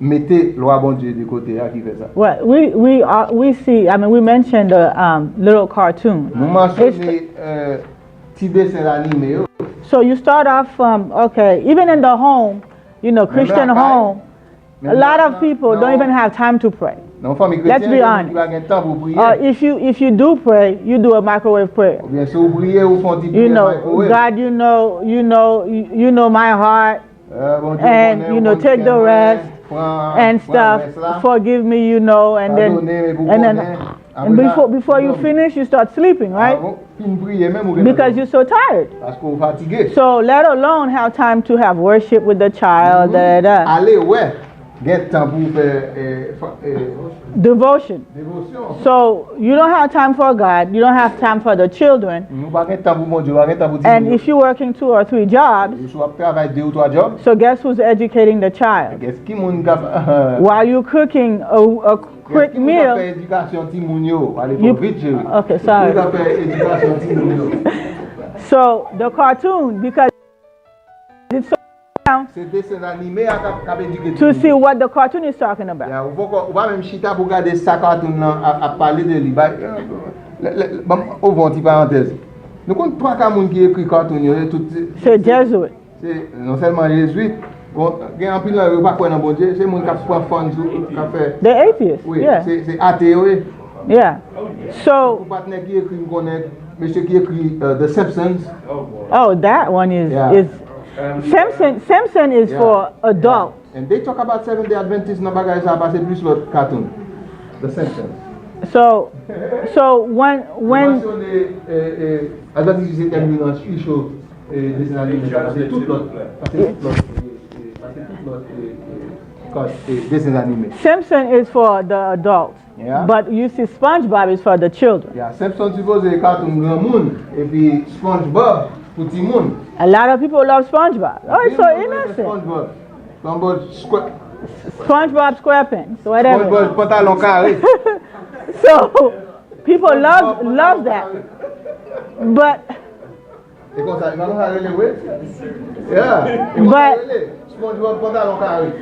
mettez loi bon Dieu de côté qui fait ça. Well, we see, I mean, we mentioned a little cartoon. Nous mentionnons petit dessin animé yo. So you start off from, okay, even in the home, Christian home, a lot of people don't even have time to pray. Dans la famille Let's be chrétienne, il y a honest. un temps pour prier. If you do pray, you do a microwave prayer. Ou bien si vous priez, vous faites une You prière know, microwave. God, you know my heart, Bon Dieu, and connaît, you know, vous take the connaissez, rest prends- and prends stuff. le reste là. Forgive me, you know, and then Pardonnez, mais vous and then connaissez. and before you finish, you start sleeping, right? Avant, fin prier même, vous Because you're so tired. parce que vous fatigué. So let alone have time to have worship with the child, da, da, da. Allez, ouais, get temps pour faire Devotion. dévotion. So you don't have time for God. You don't have time for the children. Nous pas temps pour mon Dieu, pas temps pour dire. And if you're working 2 or 3 jobs, Vous soit travail 2 ou 3 jobs. so guess who's educating the child? Qu'est-ce qui moun ka While you're cooking a quick fait meal. éducation ti moun yo, allez You- pour vite chérie. Okay, sorry. Qui ka fait éducation ti moun yo. So the cartoon, because it's so down C'est dessin animé à cap éduquer. to see what the cartoon is talking about. Ya, ou pas même chita pour regarder ça cartoon là à parler de lui. Bon, ouvrons une petite parenthèse. Nous comptons 3 moun qui écrit cartoon yo, tout C'est Jesuit. c'est non seulement jésuite, bon, il y a un pile là pas quoi dans bon Dieu, c'est moun qui prend fond qui fait They're atheists. oui, Yeah. c'est athée oui. Yeah. So, Mon partenaire qui écrit me connaît monsieur qui écrit The Simpsons. oh, that one Yeah. is Simpson is Yeah. for adults. And they talk about Seventh-day Adventists dans bagage ça passer plus l'autre cartoon. The Simpsons. So when Adventiste c'est terminé dans le show dessin animé ça c'est tout l'autre dessin animé. Simpson is for the adults, Yeah. but you see SpongeBob is for the children. Yeah, Simpson supposé cartoon grand monde et puis SpongeBob pour petit monde. A lot of people love SpongeBob. Oh, it's so innocent. SpongeBob. SpongeBob SquarePants, whatever. SpongeBob pantalon carré. So people love that. But Et comme ça, il va nous aller ouais. Yeah. SpongeBob pantalon carré.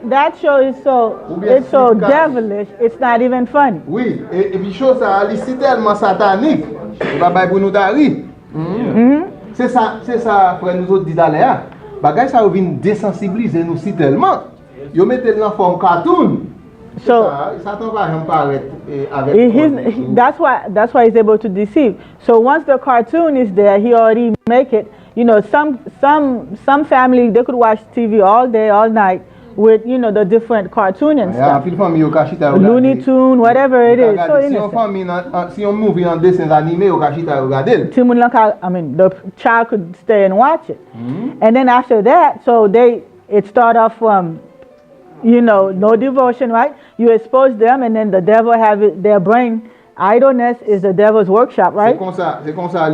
that show is it's so devilish. It's not even funny. Oui, et puis chose ça, c'est tellement satanique. Il va pas pour nous d'arri. C'est ça, frère, nous autres dit d'aller. Bagay ça vient désensibiliser nous si tellement. Yo mettez dans forme cartoon. So Ça t'en va jamais paraître avec. that's why he's able to deceive. So once the cartoon is there, he already make it. You know, some family they could watch TV all day, all night with the different cartoon and stuff. Looney Tune, whatever it is. So innocent. Si on movie en dessin animé, au kachita regarder. The child could stay and watch it. And then after that, so it start off from, no devotion, right? You expose them, and then the devil have it, their brain. Idleness is the devil's workshop, right? C'est comme ça,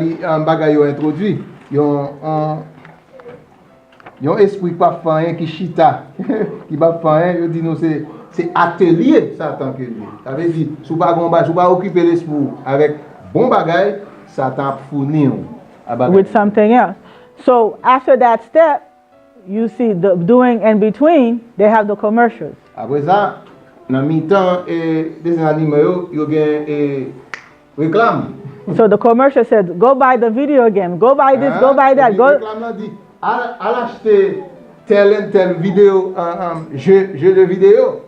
bagay yo introduit. Yon esprit pas fayen qui chita, qui pas fayen, yo dit nous c'est atelier Satan que lui. Ça veut dire sous pas occuper l'esprit avec bon bagay, Satan fournir with something else. So after that step, you see the doing in between, they have the commercials. Après ça, dans mi-temps des animaux yo gen réclame. So the commercial said, go buy the video game, go buy this, go buy that, go. Réclame là dit à acheter tel vidéo jeu de vidéo.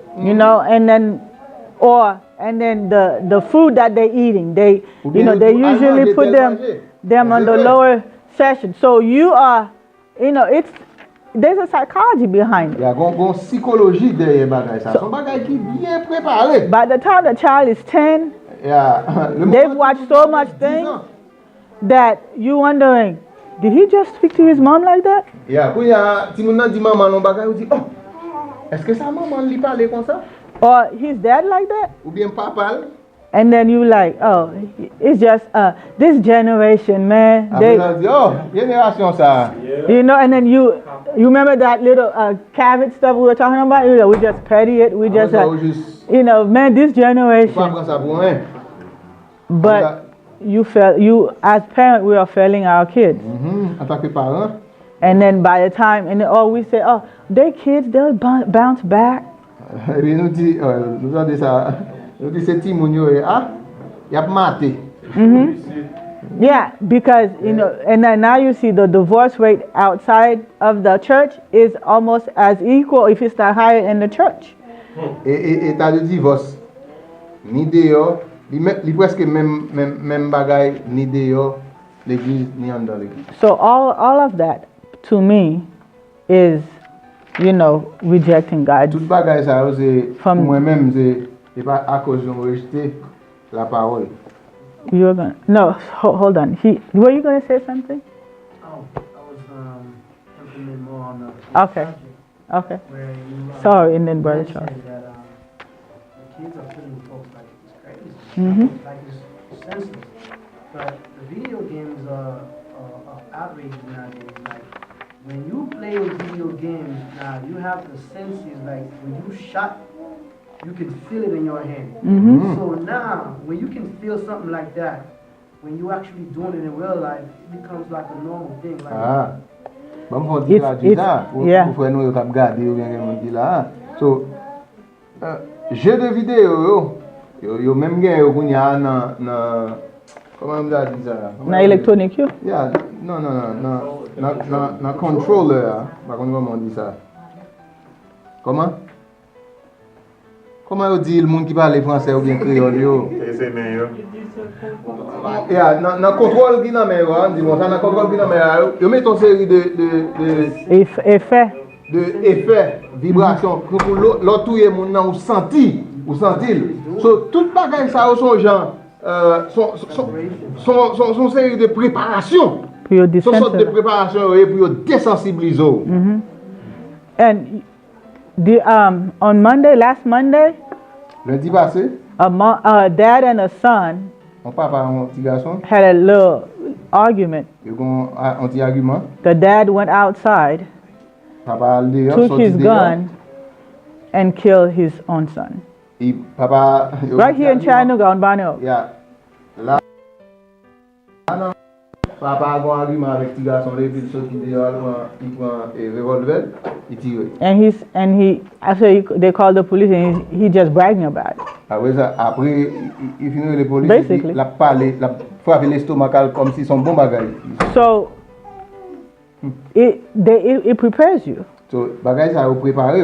And then the food that they're eating, they usually put them on the lower section. So you are, there's a psychology behind it. Il y a une psychologie derrière bagay ça. Son bagay qui bien préparé. By the time the child is 10, they've watched so much things that you wondering, did he just speak to his mom like that? Yeah, quand il y a ti moun nan di maman non bagay, ou dit, oh, est-ce que sa maman li parle comme ça? Or his dad like that? Ou bien papa? And then you like, oh, it's just this generation, man. Après on dit, oh, génération ça. And then you remember that little cabbage stuff we were talking about? We just petty it. We just, man, this generation. Pas ça pour rien. But you as parents, we are failing our kids. En tant que parent. And then by the time, we say, oh, their kids, they'll bounce back. Et puis nous dit ça, nous dit c'est petit moun yo y a maté. Yeah, because and then now you see the divorce rate outside of the church is almost as equal, if it's not higher, in the church. Et t'as de divorce. Ni dehors, li presque même bagay ni dehors l'église ni en dans l'église. So all of that to me is, you know, rejecting God. Tout bagay ça c'est From- moi-même c'est pas à cause de rejeter la parole. You're gonna hold on. Were you gonna say something? Oh, I was implementing more on the Okay. subject Okay. where you Sorry, and then Brother mentioned Charles. that the kids are putting folks like it's crazy, Mhm. like it's senseless. But the video games are outrageous nowadays. Like when you play video games now, you have the senses. Like when you shot, you can feel it in your hand. Mhm. So now, when you can feel something like that, when you actually doing it in real life, it becomes like a normal thing. Like, Ah. Bon, faut dire ça pour faire nous cap garder ou bien on dit là. So jeux de vidéo yo même gain yo kounya nan comment on dit ça? Na electronic you? Yeah, non na controller, par contre comment on dit ça? Comment on dit le monde qui parle français ou bien créole yo? C'est meilleur. Yeah, dans contrôle qui nan mais dit bon ça dans contrôle qui nan mais yo met une série de effets, vibrations pour l'autre monde nan ou senti. So tout bagay ça son genre son série de préparation. For your Son sorte de defense. préparation pour désensibiliser. And on last Monday, Lundi passé, a dad and a son on papa un petit garçon, had a little argument. il y a un petit argument. The dad went outside, Papa dehors, took sorti his dehors. gun, and killed his own son. Et papa Right here in Chattanooga on Barney. Yeah. Là non. Papa a un argument avec petit garçon, il sorti dehors, il prend un revolver, il tire. And he after they called the police and he just bragging about it. Après il finit les polices, Basically. il a parlé, il a frappé l'estomac comme si son bon bagage. So it prepares you. So bagage ça a préparé.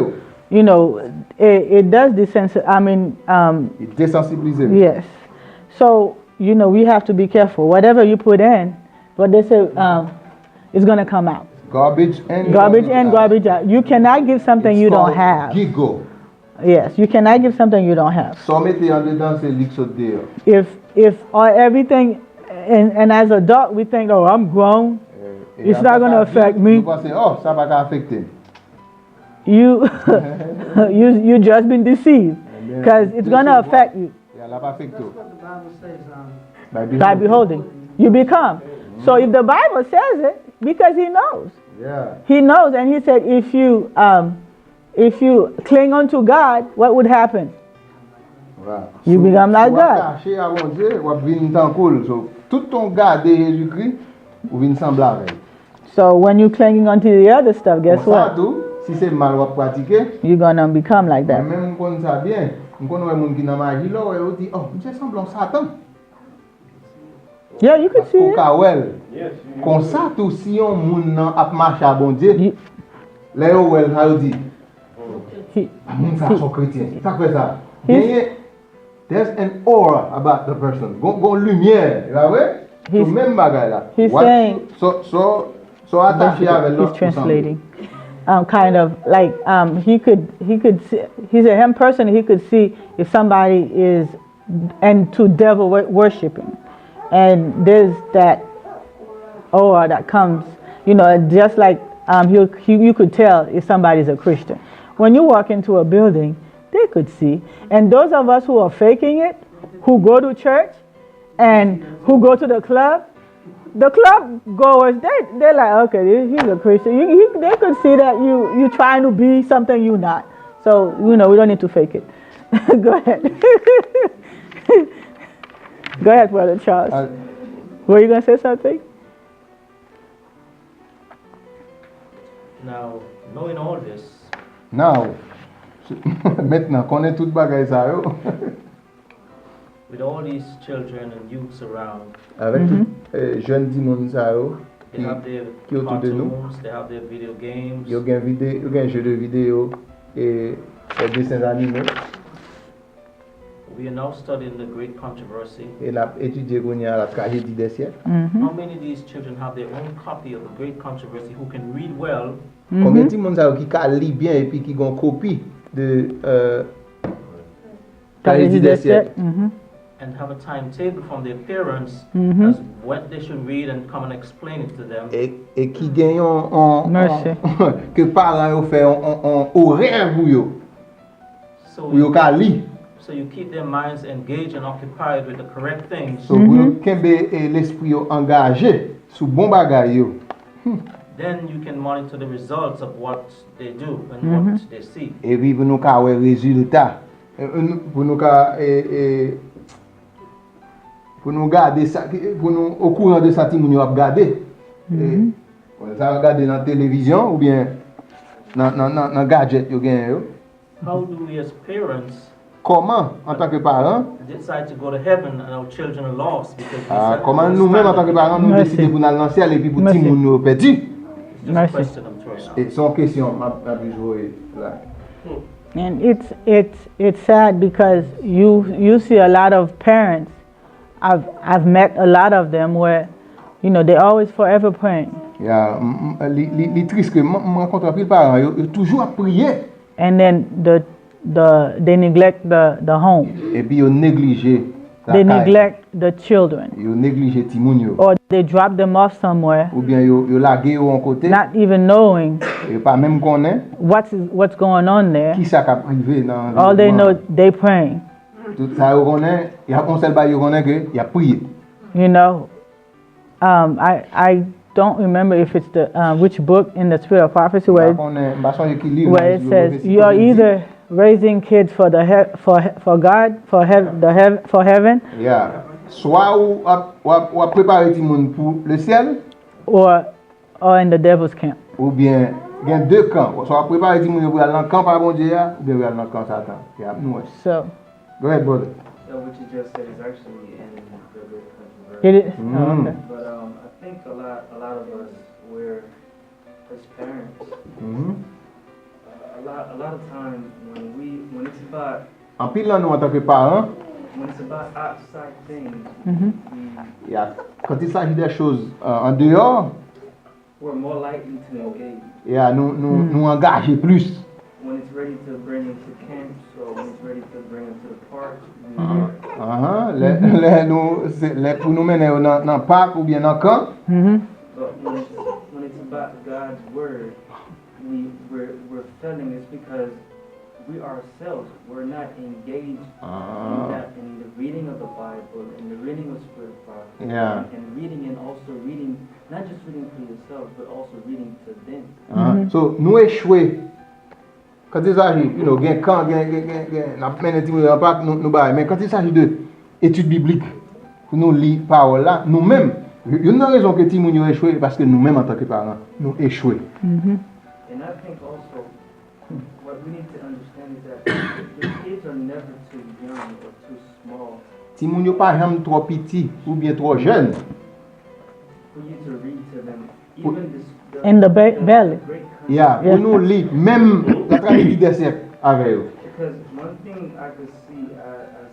You know, it does Il désensibilise. yes. So, you know, we have to be careful. Whatever you put in, what they say, is going to come out. Garbage in, garbage out. You cannot give something you don't have. Gigo. Yes, you cannot give something you don't have. So mettez en dedans c'est l'ix dehors. If everything, and as a adult we think, oh, I'm grown, it's not going to affect me. Vous pensez, oh, ça va affecter. You just been deceived, because it's going to affect you. Yeah, la pas affecté. that's what the Bible says. By beholding, you become. So if the Bible says it, because He knows. Yeah. He knows, and He said, if you cling unto God, what would happen? Voilà. You become like God. Caché à bon Dieu, ou venir tant cool. So tout ton garder Jésus-Christ, ou venir sembler avec. So when you clinging onto the other stuff, guess Pour ça, what? tout, si c'est mal ou pratiquer, You're gonna become like that. même on ça bien. On connaît un monde qui dans magie là, on dit, oh, c'est semblant Satan. Yeah, you could see it. Comme ça, tout si on moun a marché à bon Dieu, là où elle a dit, He- moun ça sont chrétiens. Ça fait ça. There's an aura about the person. Gon lumière, là ouais. Tout même bagay là. he's What saying- you- so attaché avec He's l'autre. translating. Kind of like he could see, he's a him person. He could see if somebody is into devil worshiping, and there's that aura that comes, you know, just like you could tell if somebody's a Christian. When you walk into a building, they could see. And those of us who are faking it, who go to church and who go to the club goers, they're like, okay, he's a Christian. They could see that you trying to be something you're not. So, you know, we don't need to fake it. Go ahead. Go ahead, Brother Charles. Were you going to say something? Now, knowing all this, Now, maintenant, connaît toute bagay ça yo. with all these children and youths around, Avec jeunes dimon ça yo. they have their qui autour de nous. cartoons, they have their video games, Yo gen jeu de vidéo et les dessins animés. We are now studying the great controversy. Et l'a étudié qu'on y a la tragédie des siècles. How many of these children have their own copy of the great controversy who can read well? Combien de monde ça qui lit bien et puis qui ont copie de tragédie des siècles. And have a timetable from their parents as what they should read and come and explain it to them. Et qui gagnent que parents ont fait un horaire pour eux. So Pour eux lire. So you keep their minds engaged and occupied with the correct things. So pour kembe l'esprit engagé sous bon bagay yo. Then you can monitor the results of what they do and what they see. Et puis pour nous ka wè résultat. Pour nous ka pour nous garder ça, pour nous au courant de ça ti moun yo ap garder. Ça regarder dans télévision ou bien dans gadget yo gen yo. How do we as parents Comment en tant que parents decide to go to heaven and our children are lost because we set comment those nous-mêmes en tant que standards? parents nous décider pour nous lancer et puis pour ti moun yo perdu. It's just a question I'm throwing out. Et son question m'a joué là. And it's sad because you see a lot of parents. I've met a lot of them where, you know, they're always forever praying. Yeah, li triste que me rencontre pile parents yo toujours à prier. And then they neglect the home. Et puis yo négliger They neglect the children. Yo négliger ti moun yo. Or they drop them off somewhere, Ou bien yo lagué yo en côté. not even knowing Et pas même connaît what's going on there. qui ça ka privé dans. All they know, they praying. Tout ça yo connaît, y a un seul bail yo connaît que y a prié. You know, I don't remember if it's the which book in the Spirit of Prophecy where it says you are either raising kids for the for God for heaven. Yeah. Soit ou préparer ti moun pour le ciel or in the devil's camp. ou bien il y a deux camps. Soit préparer ti moun pour aller dans le camp par bon Dieu ou bien aller dans le camp Satan. Yeah, nous. So Go ahead, brother. Yeah, what you just said is actually in the great controversy. it is. Oh, okay. But I think a lot of us, we're as parents. A lot of time when it's about En pile là nous en tant que parents, when it's about outside things, quand il s'agit des choses en dehors, we're more likely to engage. Nous engager plus. When it's ready to bring them to camps or when it's ready to bring them to the park, Pour nous mener dans le parc ou bien dans le camp. But when it's about God's word, we're failing. It's because we ourselves we're not engaged in the reading of the Bible, in the reading of Spirit prophecy, and reading and also reading, not just reading for yourself, but also reading to them. So nous échouer. Quand il s'agit, gain camp, n'a pas mené en parc, nous bail. Mais quand il s'agit de études bibliques, pour nous lire parole là, nous-mêmes, il y a une raison que Timoun yo échoué parce que nous-mêmes en tant que parents, nous échoués. And I think also what we need to understand is that the kids are never too young or too small. Timoun yo pas jamais trop petit ou bien trop jeune. For you to read to them, even In the belly. Pour nous lire même la tragédie des siècles avec eux. Because one thing I could see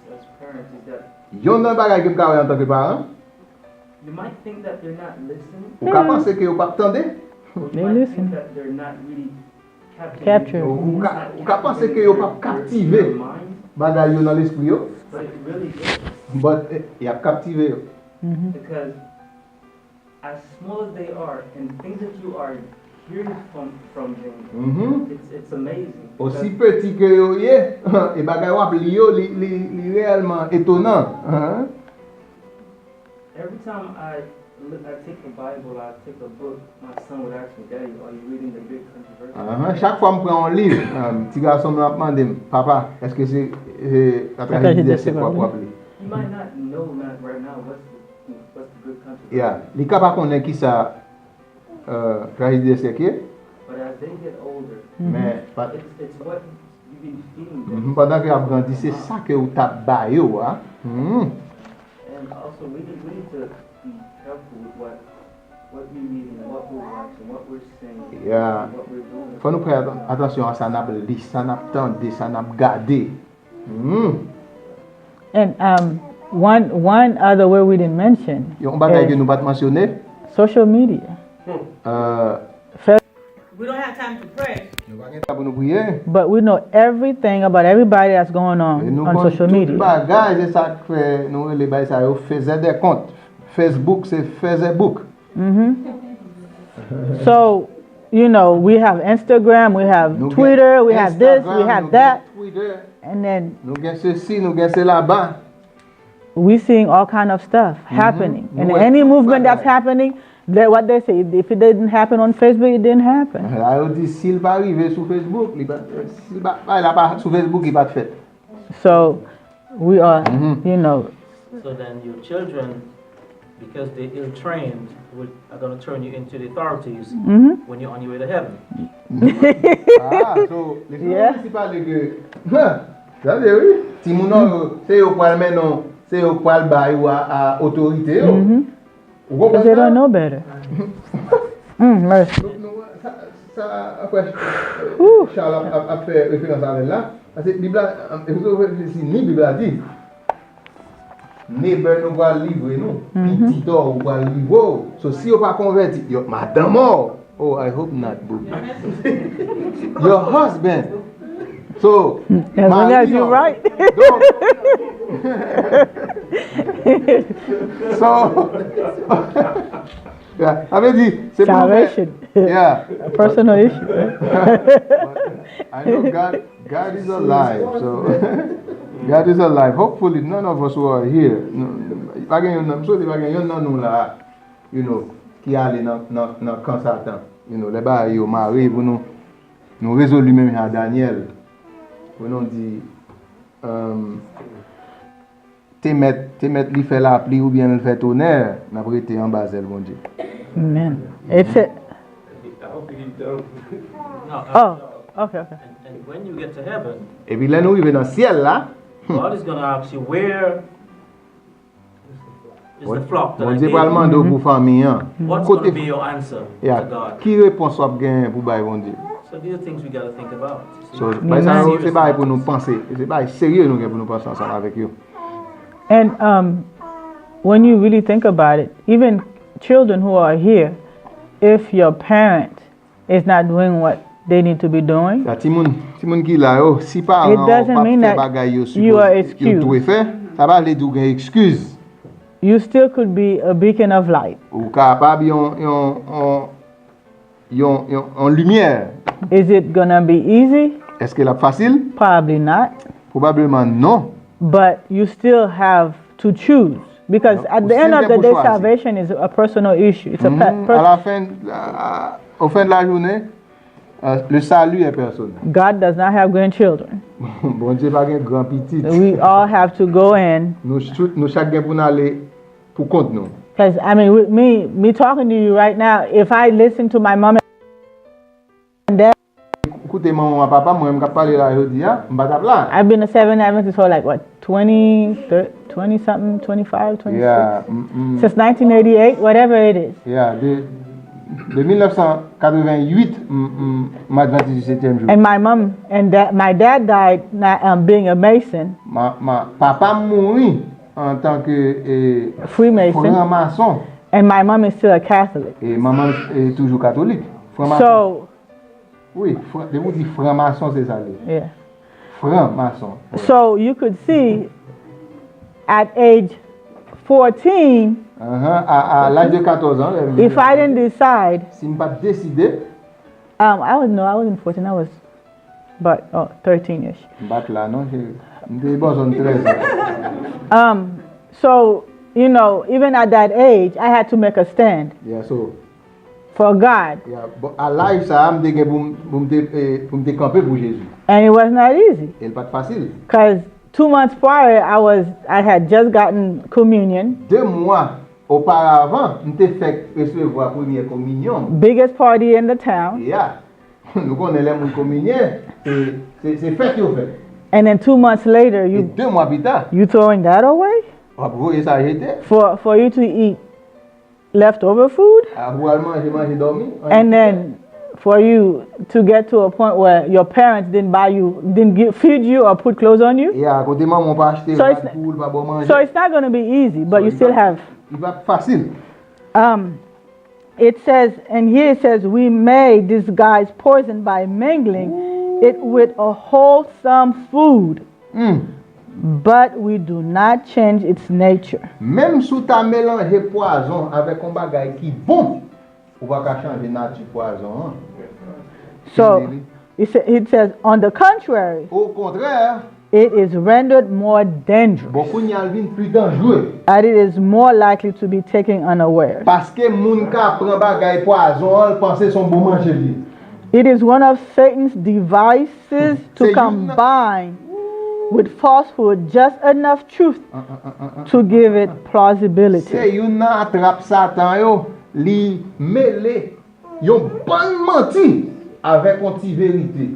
as parents is that Yon nan bagay que me en tant que parent, you might think that they're not listening. ou ka penser que yo pas attendé, Or They you might listen. think that they're not really Captured. ou ka penser que yo pas captivé bagay yo dans l'esprit yo, but it really is. but y a captivé yo. Because as small as they are and things that you are hearing from them, it's amazing. Aussi petit que yo yé, et bagay wap li yo li réellement étonnant. Every time I take the Bible, I take a book, my son would ask me, Daddy, are you reading the Great Controversy? Chaque fois que je prends un livre, petit garçon me demande, papa, est-ce que c'est la tragédie des siècles pour appeler? You might not know right now what's the Great Controversy. Yeah, li ka pa konnen ki sa tragédie des siècles. But as they get older, Mais it's what you've been feeding them. pendant que ap grandi, c'est ça que ou tap ba yo, And also we need to be careful with what what we're reading, what we're watching, what we're saying, Yeah. what we're doing. Faut nous prêter attention à ça, n'a li, ça n'a tendé, ça n'a gardé. And one other word we didn't mention Yon bagay que nous pas mentionné. social media. We don't have time to pray. Nous pas temps pour nous prier. But we know everything about everybody that's going Et nous on social media. bagay, c'est ça que fait nous les bagay ça yo faisait des comptes. Facebook c'est Facebook. So, you know, we have Instagram, we have Nous Twitter, gen we have this, Instagram, we have nous that, gen Twitter, and then nous gen ceci, nous gen cela là-bas. we seeing all kind of stuff happening. And Ouais. any movement that's happening, what they say, if it didn't happen on Facebook, it didn't happen. Là, on dit s'il pas arrivé sur Facebook, s'il pas sur Facebook, il pas fait. So we are, you know, So then your children, because they're ill-trained, are going to turn you into the authorities when you're on your way to heaven. So, les Yeah. gens qui parlent que, ça veut oui, si mon nom, c'est au poil maintenant, c'est au poil bail ou à autorité. Vous because they don't know better. Mercy. Ça, après, Charles a fait référence à là, parce que la Bible, ni la Bible a dit, neighbor nous va livrer nous, petit or va livrer. So si on pas converti, yo madame mort. Oh, I hope not, boo. Your husband. So, As long as you're right. So, yeah, I mean, c'est pour Salvation. Yeah. A personal issue. I know God is alive, so God is alive. Hopefully, none of us who are here, I'm sure you know, you know, qui allait dans consultant, you know, les bas yo mari pour nous résolu même à Daniel. Pour nous dit te mettre li fait la pluie ou bien le fait tonnerre, n'a prêté en bas bon Dieu. Amen. It's it. No, Oh, okay. and when you get to heaven, Et puis là nous arrivons dans le ciel là. God is going to ask you, where is the flock that Bon I Dieu gave pas you? demander pour famille hein. What's going to be your answer to Yeah. God? Qui réponse soit gain pour bailler bon Dieu. So these are things we got to think about. See? So ça c'est pas pour nous penser, c'est pas sérieux nous pour nous penser ensemble avec eux. And when you really think about it, even children who are here, if your parent is not doing what they need to be doing, La Timon qui là yo, si pas it doesn't mean that you are excused. Ça va les douger excuse. You still could be a beacon of light. Ou capable yon lumière. Is it gonna be easy? Est-ce que la facile? Probably not. Probablement non. But you still have to choose. Because Yeah, at the vous end of savez the day, pour choisir. salvation is a personal issue. It's a À la fin, au fin de la journée, le salut est personnel. God does not have grandchildren. Bon Dieu pas un grand petit. We all have to go in. Nous chacun pour aller pour compte nous. Because I mean, with me talking to you right now, if I listen to my mom and dad, Écoutez maman papa moi me parler là aujourd'hui hein, m'pas là. I've been a Seventh Adventist for like what 20 something, 25, 26 Yeah. since 1988, whatever it is. Yeah, de 1988, m'adventiste du 7e jour. And my mom and my dad died being a Mason, Papa mourit en tant que Freemason, franc-maçon and my mom is still a Catholic. et maman est toujours catholique. Franc-maçon. So, Oui, de vous dire franc-maçon c'est ça. yeah. Franc-maçon. So you could see at age 14, À l'âge de 14 ans, if I didn't decide, si je pas décidé, I wasn't 14, I was but 13ish. battre là non, j'ai besoin de 13 ans. So, you know, even at that age, I had to make a stand Yeah, so for God. yeah, à l'âge ça me dégué pour me camper pour Jésus. And it was not easy. Et pas facile. Because 2 months prior, I had just gotten communion, 2 mois auparavant, nous avons fait recevoir la première communion. biggest party in the town. Yeah. Nous connaissons les communion, c'est fait qu'on fait. And then 2 months later, Et 2 mois plus tard, you throwing that away vous voyez ça j'étais. for you to eat leftover food, Manger, dormir. and then for you to get to a point where your parents didn't feed you or put clothes on you. Yeah, à côté maman pas acheter So pas de poule, pas bon manger. So it's not going to be easy, but So you still have. Il va facile. It says, and here it says, we may disguise poison by mingling it with a wholesome food, but we do not change its nature. Même si tu as mélangé poison avec un bagage qui bon, on va pas changer nature poison. So it says, on the contrary, Au contraire, it is rendered more dangerous, beaucoup n'y a plus dangereux. and it is more likely to be taken unaware. Parce que moun ka prend bagay poison, il pense son bon manger li. It is one of Satan's devices to combine with falsehood just enough truth to give it plausibility. C'est yon attrape Satan yo, li mêlé yon bon menti avec une petite vérité.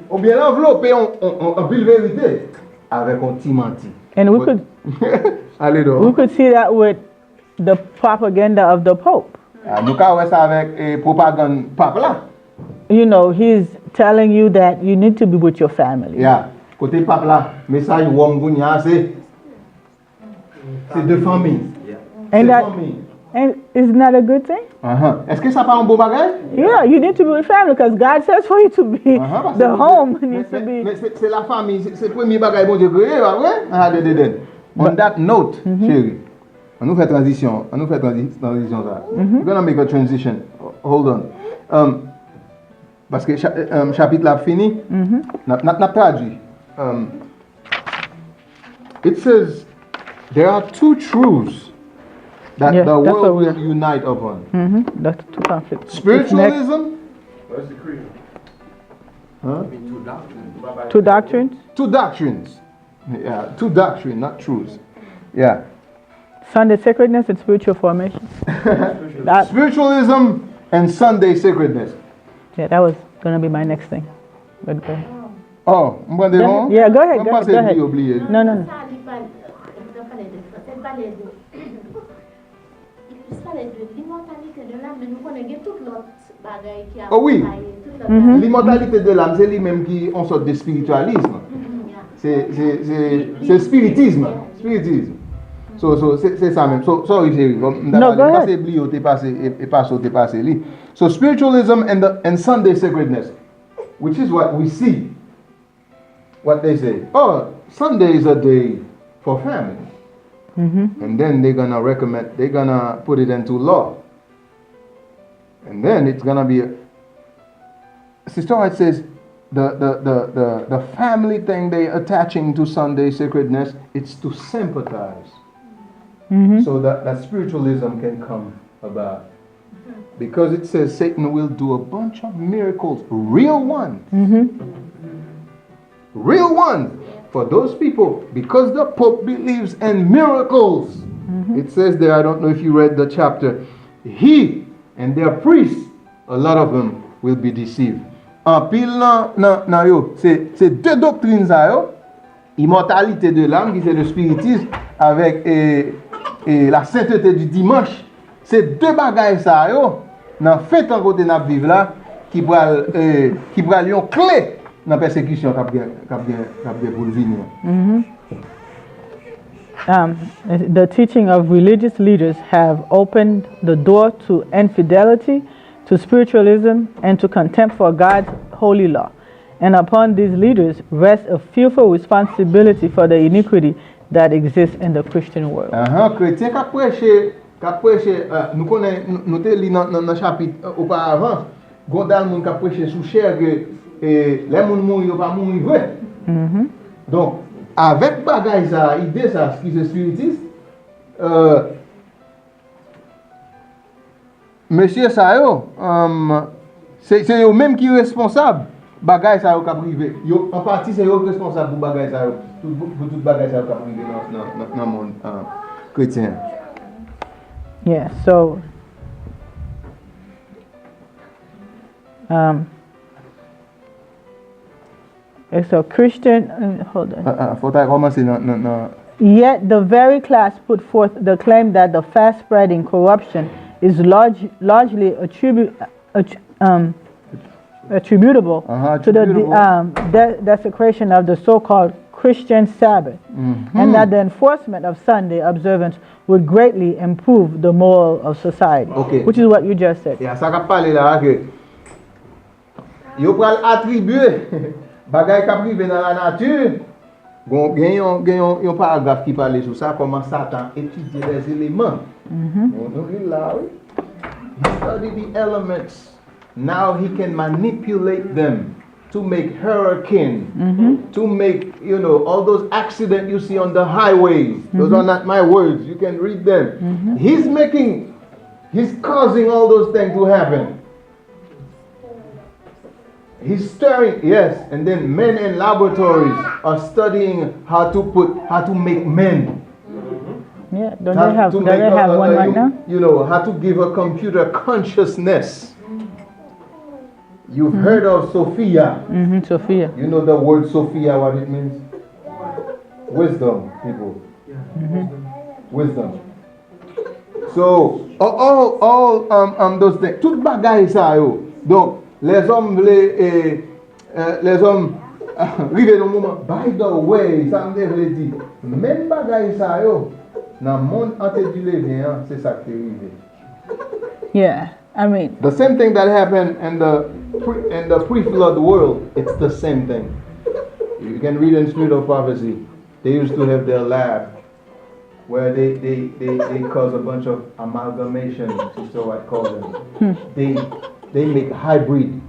Ou bien enveloppé en pile vérité avec un petit menti. And we could Allez donc. we could see that with the propaganda of the Pope. Nous ka wè ça avec propagande pape là. You know, he's telling you that you need to be with your family. Yeah. Côté pape là, message wong gounya c'est de famille. C'est And that famille. and isn't that a good thing? Est-ce que ça pas un bon bagage? Yeah, you need to be with family because God says for you to be the home needs to be. Mais c'est la famille, c'est le premier bagage bon Dieu créé, pas vrai? On that note, chérie, on nous fait transition, ça. We're gonna make a transition. Hold on. Parce que chapitre là fini, n'a traduit. It says there are two truths that Yeah, the that's world what will unite upon. That's two conflicts. Spiritualism. Where's the creed? Huh? Two doctrines. Two doctrines. Two doctrines. Yeah, two doctrines, not truths. Yeah. Sunday sacredness and spiritual formation. Spiritualism and Sunday sacredness. Yeah, that was going to be my next thing. But go ahead. Oh, Yeah, go ahead. Go ahead. No. Oh oui. L'immortalité de l'âme, c'est lui-même qui en sorte de spiritualisme. C'est spiritisme. Spiritisme. C'est ça même. Sorry, Jerry. No, go ahead. So spiritualism and Sunday sacredness, which is what we see. What they say. Oh, Sunday is a day for family. And then they're gonna put it into law. And then it's gonna be Sister White says the family thing they attaching to Sunday sacredness, it's to sympathize. So that spiritualism can come about. Because it says Satan will do a bunch of miracles, real ones. Real ones for those people, because the Pope believes in miracles. It says there, I don't know if you read the chapter, he and their priests, a lot of them will be deceived. En pile nan yo, c'est deux doctrines ça yo, immortalité de l'âme qui c'est le spiritisme avec la sainteté du dimanche. C'est deux bagages ça yo, nan fait en côté n'a vivre là qui pral yon clé dans persécution qu'a pour venir. The teaching of religious leaders have opened the door to infidelity, to spiritualism, and to contempt for God's holy law. And upon these leaders rests a fearful responsibility for the iniquity that exists in the Christian world. Chrétien qui prêché, nous connaissons, nous te lis dans le chapitre auparavant, Gondal moun qui prêché sous chair que les moun mourir pas mourir vrai. Donc avec bagay ça, idée ça, ce qui est spiritiste, monsieur ça yo, c'est eux même qui responsable bagay ça yo ka privé. Yo en partie c'est eux responsable pour bagay ça yo, pour tout bagay ça yo ka privé dans monde chrétien. Yeah, so it's a Christian. Hold on. Faut commencer non. Yet the very class put forth the claim that the fast-spreading corruption is largely attributable to the desecration of the so-called Christian Sabbath, and that the enforcement of Sunday observance would greatly improve the moral of society, which is what you just said. Yeah, ça qu'a parlé là que yo pral attribuer bagay ka privé dans la nature. Gen yon paragraphe qui parle sur ça, comment Satan étudie les éléments. Là, oui. He studied the elements. Now he can manipulate them to make hurricane, to make, all those accidents you see on the highways. Those are not my words. You can read them. He's causing all those things to happen. He's stirring, yes, and then men in laboratories are studying how to make men. Yeah, do they have one right now? How to give a computer consciousness. You've heard of Sophia. Sophia. You know the word Sophia, what it means? Wisdom, people. Wisdom. So, all those things. Tout bagay sa yo. Donc, les hommes rive dans moment. By the way, ça me veut dire, même bagay sa yo, dans monde antérieur bien, c'est ça qui rive. Yeah, I mean, the same thing that happened in the pre-flood world, it's the same thing. You can read in Spirit of Prophecy. They used to have their lab where they cause a bunch of amalgamations, Sister White calls them. They make hybrid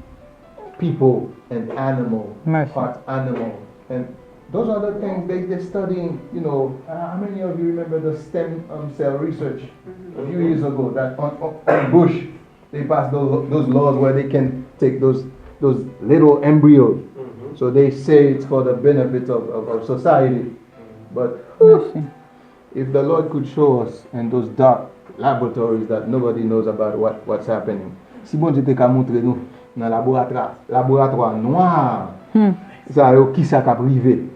people and animal, part animal. And those are the things they're studying, how many of you remember the stem cell research a few years ago that on Bush, they passed those laws where they can take those little embryos. So they say it's for the benefit of society. But if the Lord could show us in those dark laboratories that nobody knows about what's happening. Si bon Dieu te ka montre nous dans laboratoire noir, ça yo qui ça ka privé.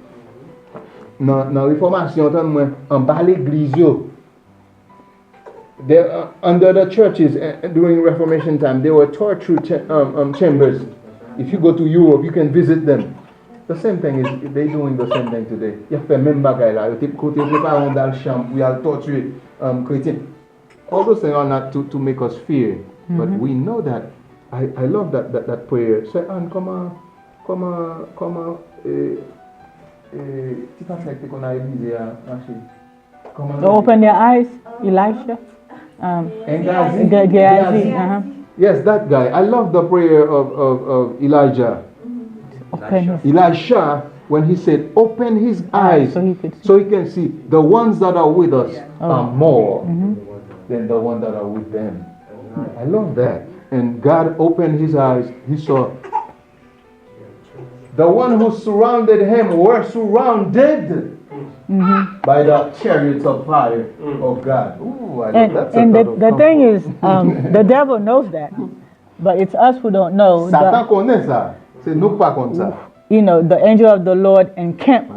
Dans réformation tant moi en bas l'église yo. There under the churches during Reformation time there were torture chambers. If you go to Europe you can visit them. The same thing is they're doing the same thing today. Il fait même bagay là, yo te côté préparant dans le chambre pour y aller torturer chrétiens. All those things are not to make us fear. But we know that. I love that prayer. Say, Anne, comment, tu penses que qu'on a élisé à marcher? Open their eyes, Elisha. Gehazi. Yes, that guy. I love the prayer of Elijah. Elisha, when he said, open his eyes so he can see the ones that are with us are more than the ones that are with them. I love that. And God opened his eyes. He saw the one who surrounded him were surrounded by the chariots of fire of God. Ooh, and the thing is, the devil knows that, but it's us who don't know. Satan connaît ça. C'est nous pas comme ça. The angel of the Lord encamp.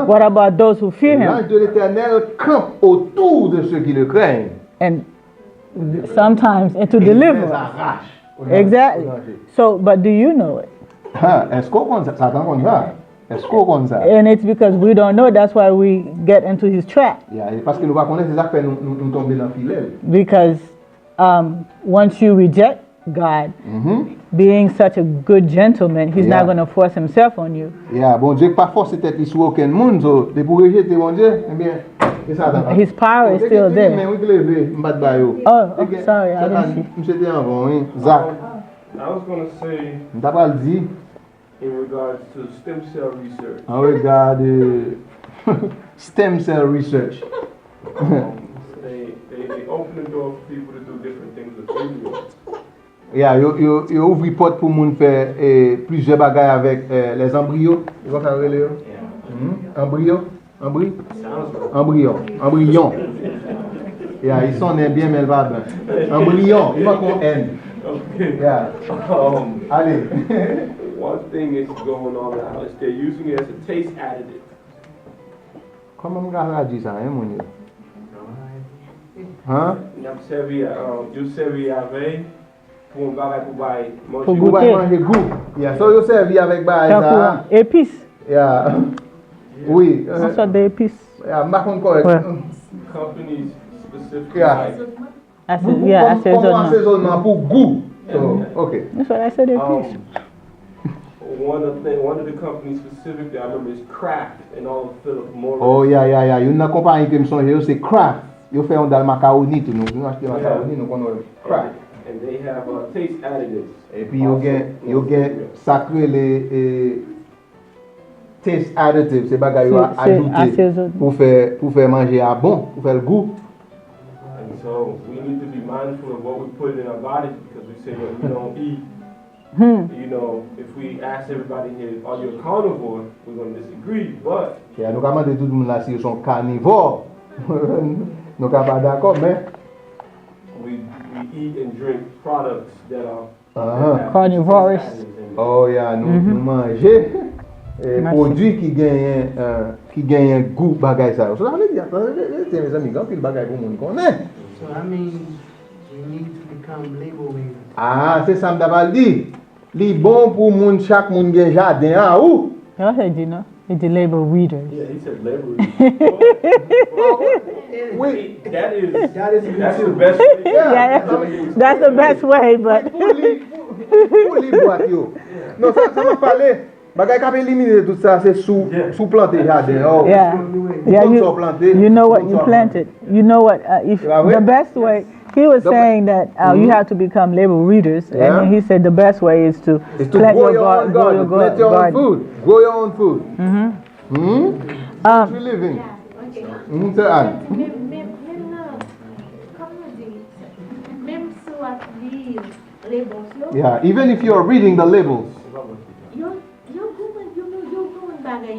What about those who fear him? L'ange de l'Éternel campe autour de ceux qui le craignent. And sometimes and to deliver us. Exactly. So, but do you know it? Est-ce qu'on sait Satan comme ça? Est-ce qu'on sait? And it's because we don't know. That's why we get into his trap. Yeah, parce que nous pas connaître ces affaires nous tomber dans filet. Because once you reject God, being such a good gentleman, he's not going to force himself on you. Yeah, bon Dieu pas forcer tête sur aucun monde, so de pour rejeter bon Dieu, eh bien his power is still there. Oh, sorry, I didn't see. I was going to say, in regards to stem cell research. En regard stem cell research. They open the door for people to do different things with embryos. Yeah, you ouvre porte pour moun faire plusieurs bagages avec les embryons. Tu vois ça relé? Embryon. Yeah, ils sont bien mais pas bien. Embryon, il va qu'on N. Okay. Yeah. Allez. One thing is going on now is they're using it as a taste additive. Comment on va dire ça, hein, mon Dieu? Hein? N'a servi yo servi avec pour un bagage pour bailler Pour Pour goûter. manger goût. Yeah, so yo servi avec bah Tant ça. pour épices. Yeah. Oui. On sort d'épices. Yeah, ma kon correct. Ouais. companies specifically Yeah. like Yeah, Comme assaisonnement. assaisonnement pour goût. So, okay. That's what I said, épices. one of the companies specifically I remember is Kraft and all of Philip Morris. Oh, yeah. Yon nan kompany ke m sonje, yo se Kraft. Yo fè yon dal makaroni tout nou. Nou achete makaroni, nou konon Kraft. And they have taste additives. Et puis yo gen sakre le taste additives, se bagay yo ajoute pou fè manje a bon, pou fè l goût. And so we need to be mindful of what we put in our bodies because we say that we don't eat. You know, if we ask everybody here, are you a carnivore? We're going to disagree, but Yeah, nou ka mande tout moun la si yo son carnivore. Nou ka pa d'akor, men. we eat and drink products that are Uh-huh. Carnivorous. Oh yeah, nou manje produit ki genyen goût bagay sa yo. So la vle di, mes amis, gan pil bagay pou moun konen. So that means we need to become label readers. Ah, se sa m dabal di. Li bon pou moun, chak moun gen jardin an ou. Yo said, you know, it's the label readers. yeah, he said labor. Oui. That's the best way. Yeah, that's the best way, but Pou li boat yo. Non, sa m pale, bagay kap elimine tout sa, se sou plante jardin. Oh, yeah, you know what you planted. You know what, if the best way, he was saying that you have to become label readers, and then he said the best way is to plant grow your your own garden, plant your own food, grow your own food. We living. C'est Anne. Yeah, even if you're reading the labels,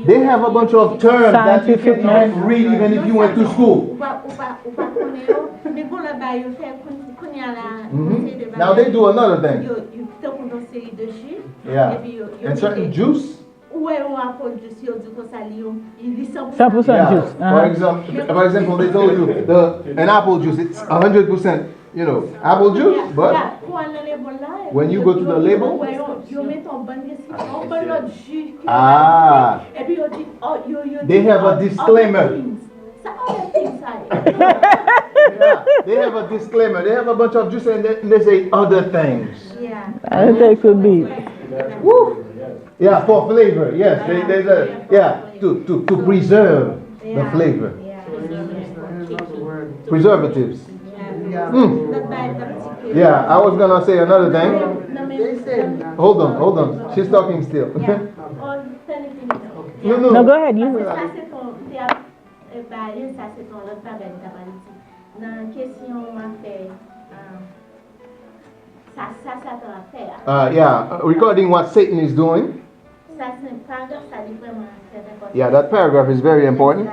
they have a bunch of terms that you can read even if you went to school. Now they do another thing. Yeah, and certain juice. 100% juice. For example, they told you an apple juice, it's 100%, you know, apple juice, but when you go to the label, they have a disclaimer. Yeah, they have a disclaimer. They have a bunch of juice and they say other things. I think it could be. Woo. Yeah, for flavor. Yes, there's a to preserve the flavor. Preservatives. Yeah, I was gonna say another thing. Hold on. She's talking still. No, go ahead. You. Yeah, regarding what Satan is doing. Yeah, that paragraph is very important.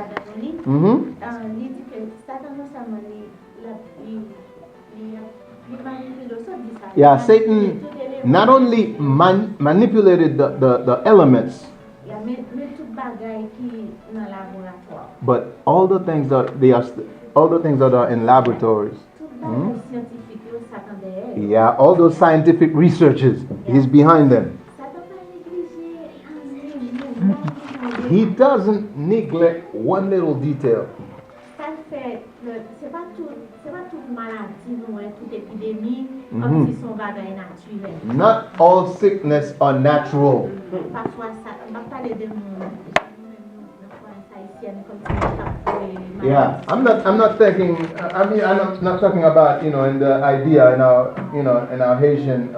Yeah, Satan not only manipulated the elements, but all the things that are in laboratories. Yeah, all those scientific researches, he's behind them. He doesn't neglect one little detail. Not all sickness are natural. Yeah, I'm not thinking. I'm not talking about in the idea in our Haitian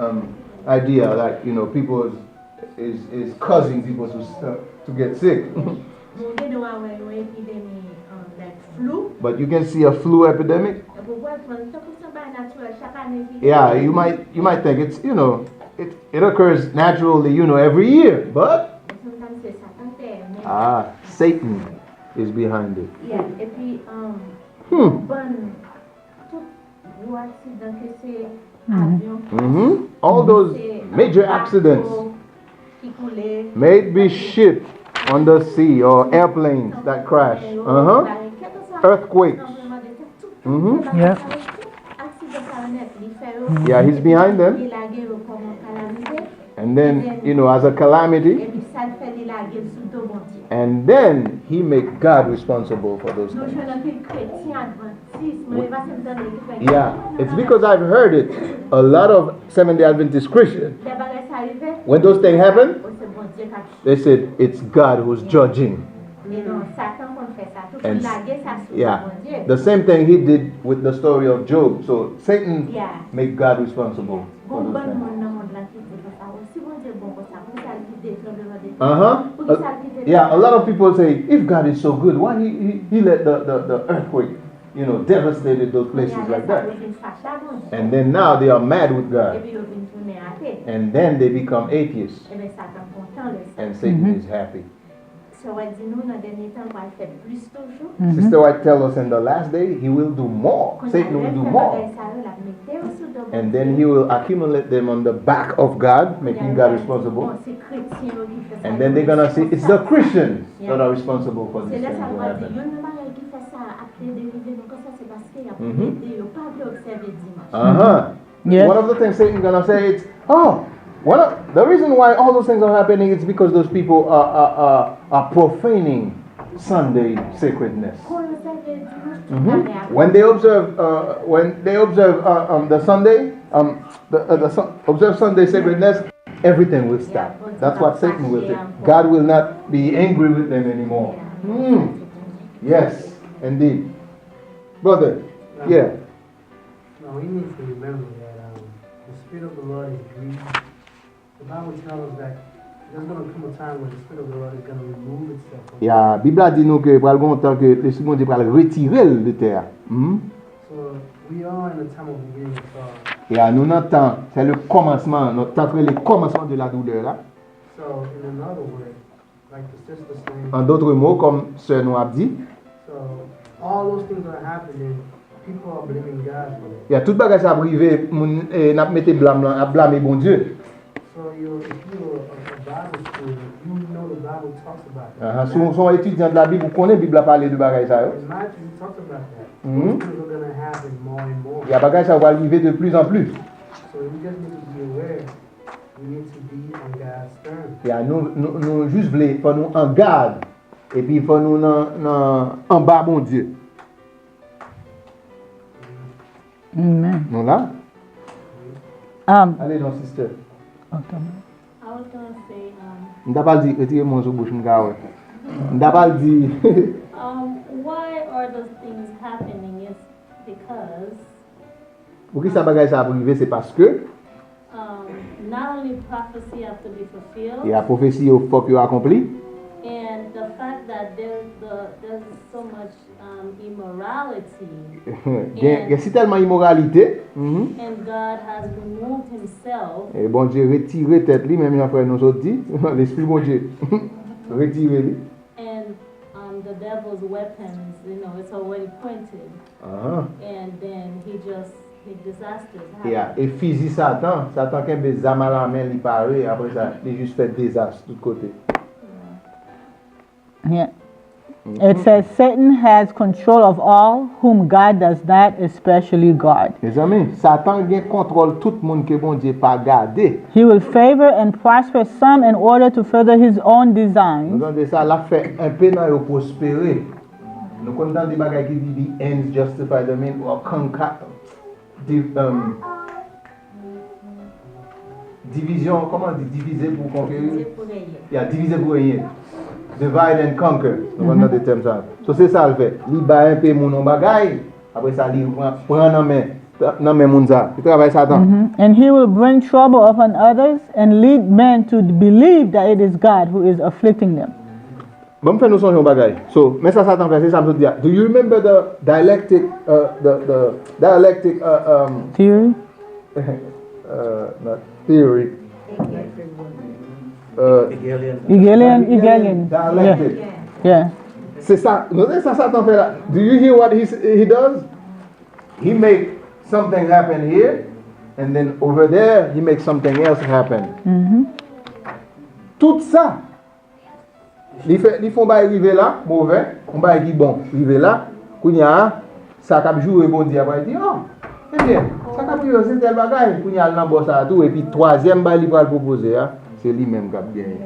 idea, like people is causing people to get sick. But you can see a flu epidemic. Yeah, you might think it's it occurs naturally every year, but Satan is behind it. All those major accidents, maybe ship on the sea or airplanes that crash, earthquakes. Yeah. Yeah, he's behind them. And then, you know, as a calamity. And then he make God responsible for those things. Yeah, it's because I've heard it. A lot of Seventh-day Adventist Christians, when those things happen, they said it's God who's judging. And yeah, the same thing he did with the story of Job. So Satan make God responsible for those things. Yeah, a lot of people say, if God is so good, why he let the earthquake, you know, devastated those places like that? And then now they are mad with God. And then they become atheists. And Satan is happy. Sister White tells us in the last day, he will do more. Satan will do more. And then he will accumulate them on the back of God, making God responsible. And then they're going to say, it's the Christians that are responsible for these things to happen. Yes. One of the things Satan's going to say is, the reason why all those things are happening is because those people are profaning Sunday sacredness. When they observe the Sunday, observe Sunday sacredness, everything will stop. That's what Satan will say. God will not be angry with them anymore. Yes, indeed, brother. Yeah. No, we need to remember that the Spirit of the Lord is grieved. The Bible tells us that there's going to come a time when the Spirit of the Lord is going to remove itself. Yeah, Bible dit nous que pour le temps que le Seigneur Dieu va le retirer de terre. So we are in the time of the beginning of sorrow. Yeah, nous n'entend, c'est le commencement, notre le commencement de la douleur là. So in another way, like the sister saying. En d'autres mots, comme sœur nous a dit. So all those things are happening. People are blaming God for it. Yeah, tout bagage a privé, n'a metté blâmer bon Dieu. So if you're a Bible student, you know the Bible talks about that. Si on est étudiant de la Bible, vous connaissez la Bible a parlé de bagage ça. In Matthew, he talks about that. Things are going to happen more and more. Il y a bagage ça va arriver de plus en plus. So we just need to be aware. We need to be on God's terms. Yeah, nous juste voulons, faut nous en garde et puis faut nous en bas bon Dieu. Amen. Non là? Allez non, sister. Okay. I was going to say, M'da pas dit, retirez mon sous bouche m'ga ouais. M'da pas dit. Why are those things happening is because Pour qui ça bagage ça arriver, c'est parce que not only prophecy have to be fulfilled. Et la prophétie il faut qu'il accompli. And the fact that there's so much immorality. Il y a si tellement immoralité. And God has removed himself. Et bon Dieu retiré tête lui même après nous autres dit l'esprit bon Dieu retiré lui. And the devil's weapons, it's already pointed. And then he disasters happen. Yeah. Et fusil Satan qui a des armes à la main il paraît après ça il juste fait désastre de tous côtés. Yeah. It says Satan has control of all whom God does not especially guard. Mes amis, Satan gagne contrôle tout le monde que bon Dieu pas garder. He will favor and prosper some in order to further his own designs. Nous avons ça l'a fait un peu dans prospérer. Nous connaissons des bagages qui dit the ends justify the means or division, comment on dit diviser pour conquérir? Yeah, diviser pour régner. Divide and conquer. Nous avons des termes ça. So c'est ça le fait. Il bat un peu mon bagage, après ça il prend dans main moun ça. Il travaille Satan. And he will bring trouble upon others and lead men to believe that it is God who is afflicting them. Bon, fait nous songer un bagage. So, mais ça Satan fait, c'est ça me dit. Do you remember the dialectic theory? Not theory. Hegelian dialectic. Yeah. C'est ça. Notice ça Satan fait là. Do you hear what he does? He make something happen here, and then over there he makes something else happen. Tout ça. Il font pas arriver là, mauvais, on va dire bon, arriver là, kounya, ça qu'a joué bon Dieu après dit oh eh bien ça qu'a pris c'est tel bagage pour y aller dans boss ça tout et puis troisième bail il va le proposer c'est lui-même qui a gagné.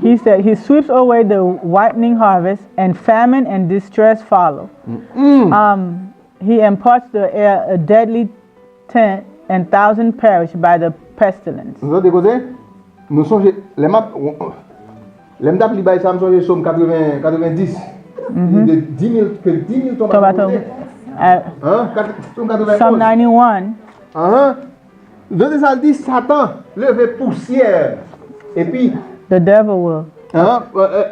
He said he sweeps away the whitening harvest, and famine and distress follow. He imparts to the air a deadly tent, and thousands perish by the pestilence. Vous avez causé? Nous sommes les maps. Les maps li bay ça me songe somme 90. De 10 000 que 10 000 tombent à côté. Psalm 91. Donc ça dit Satan lever poussière et puis the devil will.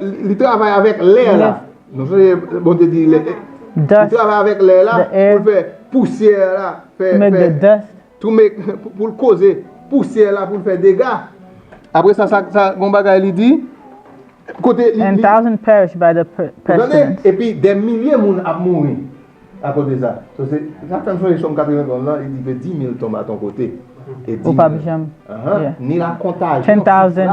Il travaille avec l'air là. Nous bon te dit il travaille avec l'air là pour faire poussière là, faire tout pour causer poussière là pour faire dégâts. Après ça bon bagage il dit côté and thousands perish by the pestilence. Et puis des milliers de monde a mouru à cause de ça. So c'est certaines fois ils sont 80 là, il dit que 10 000 tombent à ton côté. Et 10 000. Ni la contagion. 10,000.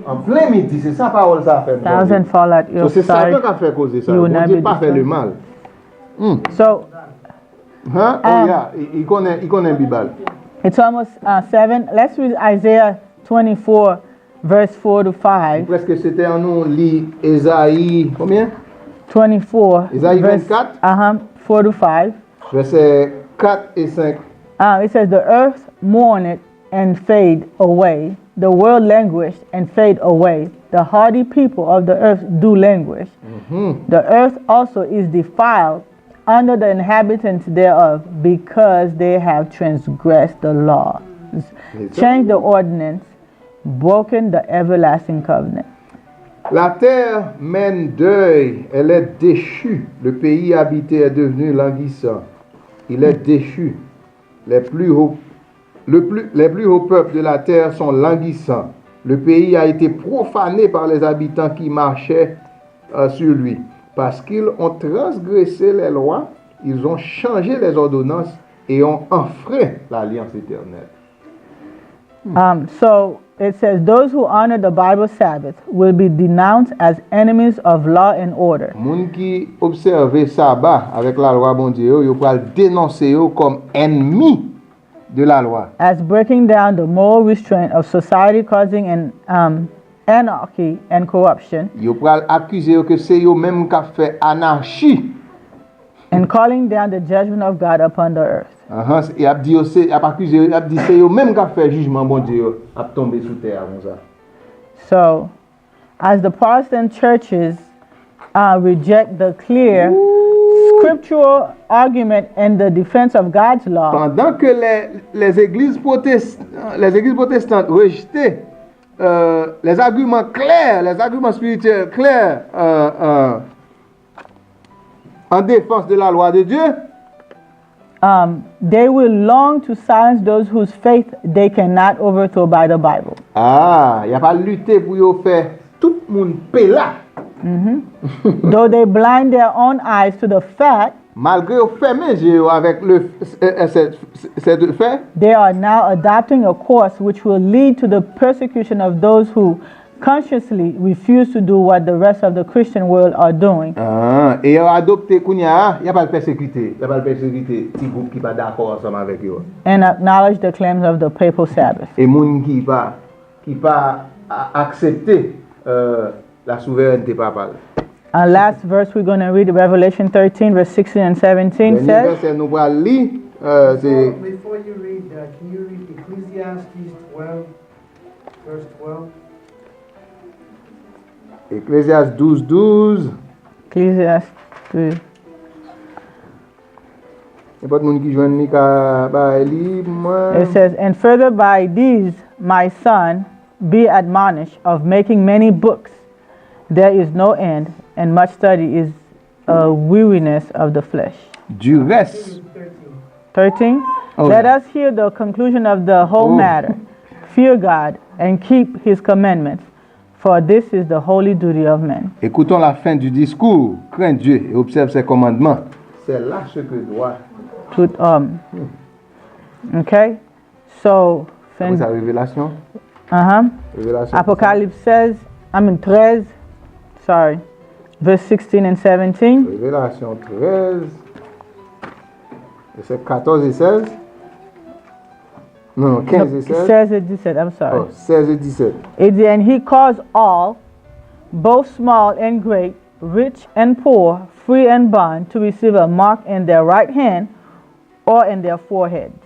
En plein midi, c'est ça parole ça fait. 1,000 fall at your side. C'est ça qui a fait causer ça. On ne peut pas faire le mal. So, il connaît Bible. It's almost 7. Let's read Isaiah 24, verse 4 to 5. Presque c'était en nous lit Ésaïe combien? 24. Ésaïe 24. 4 to 5. Verset 4 et 5. It says, the earth mourneth and fade away. The world languished and fade away. The hardy people of the earth do languish. The earth also is defiled under the inhabitants thereof, because they have transgressed the law, changed the ordinance, broken the everlasting covenant. La terre mène deuil, elle est déchue. Le pays habité est devenu languissant. Il est déchu. Les plus hauts peuples de la terre sont languissants. Le pays a été profané par les habitants qui marchaient sur lui. Parce qu'ils ont transgressé les lois, ils ont changé les ordonnances et ont enfreint l'alliance éternelle. So it says, those who honor the Bible Sabbath will be denounced as enemies of law and order. Moun qui observe sabbat avec la loi bon Dieu, yo pral dénoncer yo comme ennemi de la loi. As breaking down the moral restraint of society, causing an anarchy and corruption. Yo pral accuser yo que c'est yo même qui fait anarchie. And calling down the judgment of God upon the earth. Et a dit c'est yo même qui fait jugement bon Dieu a tomber sous terre comme ça. So, as the Protestant churches reject the clear scriptural argument in the defense of God's law. Pendant que les églises protestantes rejetaient les arguments clairs, les arguments spirituels clairs en défense de la loi de Dieu, they will long to silence those whose faith they cannot overthrow by the Bible. Il n'y a pas lutter pour y faire tout le monde péla. Though they blind their own eyes to the fact, malgré au fermer yeux avec cette fait, they are now adopting a course which will lead to the persecution of those who consciously refuse to do what the rest of the Christian world are doing. Et adopté kounya, il y a pas de persécuter, petit groupe qui pas d'accord ensemble avec eux. And acknowledge the claims of the papal Sabbath. Et moun qui pas accepter la souveraineté papale. Last verse we're going to read, Revelation 13, verse 16 and 17 says. Before you read, can you read Ecclesiastes 12, verse 12? Ecclésiaste 12. Ecclésiaste 12. It says, and further by these, my son, be admonished of making many books. There is no end, and much study is a weariness of the flesh. Du reste. 13. Let us hear the conclusion of the whole matter. Fear God and keep his commandments, for this is the holy duty of men. Écoutons la fin du discours. Crains Dieu et observe ses commandements. C'est là ce que doit. Okay. So. C'est la révélation. Révélation. Apocalypse says, 13. Sorry. verse 16 and 17. Révélation 13, verset 14 et 16. Non, 15 et 16. 16 and 17, I'm sorry. Oh, 16 et 17. And he caused all, both small and great, rich and poor, free and bond, to receive a mark in their right hand or in their foreheads,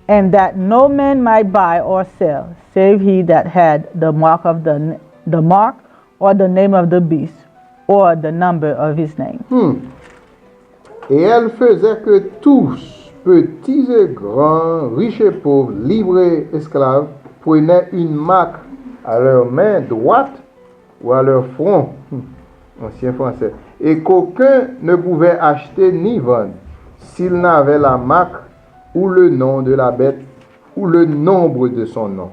and that no man might buy or sell, save he that had the mark of the mark or the name of the beast or the number of his name. Et elle faisait que tous, petits et grands, riches et pauvres, libres et esclaves, prenaient une marque à leur main droite ou à leur front, ancien français, et qu'aucun ne pouvait acheter ni vendre s'il n'avait la marque ou le nom de la bête ou le nombre de son nom.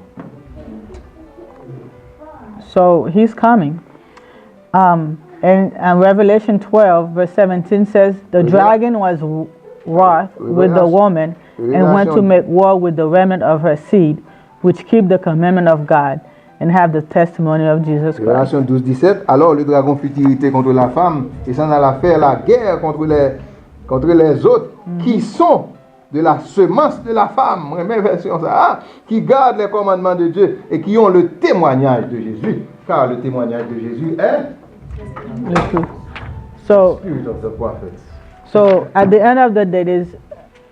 So he's coming. And Revelation 12, verse 17 says, the dragon was wroth with the woman and went to make war with the remnant of her seed, which keep the commandment of God and have the testimony of Jesus Christ. Révélation 12, 17. Alors le dragon fut irrité contre la femme et s'en alla faire la guerre contre les autres qui sont de la semence de la femme, même version ça, qui gardent les commandements de Dieu et qui ont le témoignage de Jésus, car le témoignage de Jésus est the truth. So, spirit of the prophets. So at the end of the day,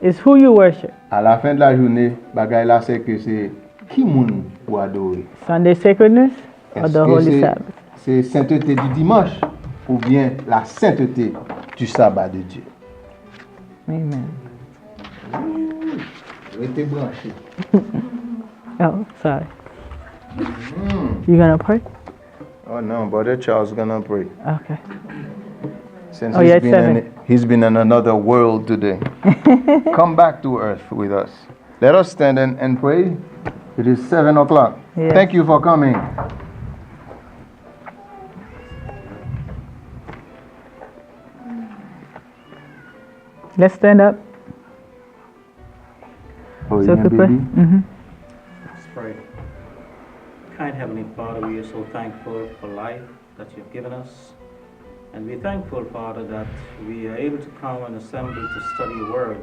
is who you worship. À la fin de la journée, bagay la c'est que c'est qui moun pour adorer. Sunday sacredness or the Holy Sabbath? C'est sainteté du dimanche ou bien la sainteté du sabbat de Dieu. Amen. Restez branché. Oh, sorry. You gonna pray? Oh no, Brother Charles is gonna pray. Okay. Since he's been in another world today. Come back to earth with us. Let us stand and pray. It is 7 o'clock. Yes. Thank you for coming. Let's stand up. Oh, So yeah, to pray. baby. Let's pray. Kind Heavenly Father, we are so thankful for life that you've given us. And we're thankful, Father, that we are able to come and assemble to study your word.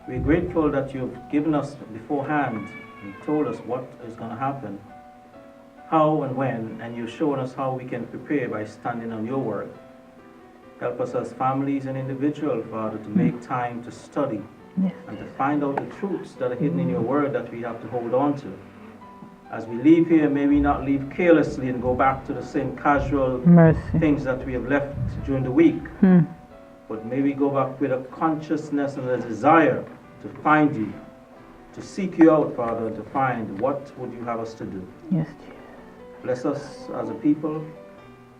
We're grateful that you've given us beforehand and told us what is going to happen, how and when, and you've shown us how we can prepare by standing on your word. Help us as families and individuals, Father, to make time to study and to find out the truths that are hidden in your word that we have to hold on to. As we leave here, may we not leave carelessly and go back to the same casual things that we have left during the week. But may we go back with a consciousness and a desire to find you, to seek you out, Father, to find what would you have us to do. Yes. Bless us as a people.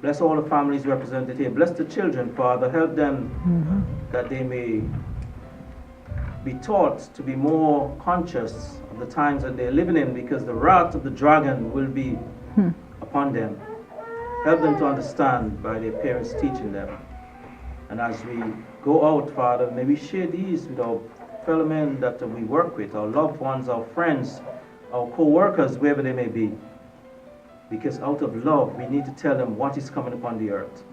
Bless all the families represented here. Bless the children, Father. Help them that they may be taught to be more conscious of the times that they're living in, because the wrath of the dragon will be upon them. Help them to understand by their parents teaching them. And as we go out, Father, may we share these with our fellow men that we work with, our loved ones, our friends, our co-workers, wherever they may be. Because out of love, we need to tell them what is coming upon the earth.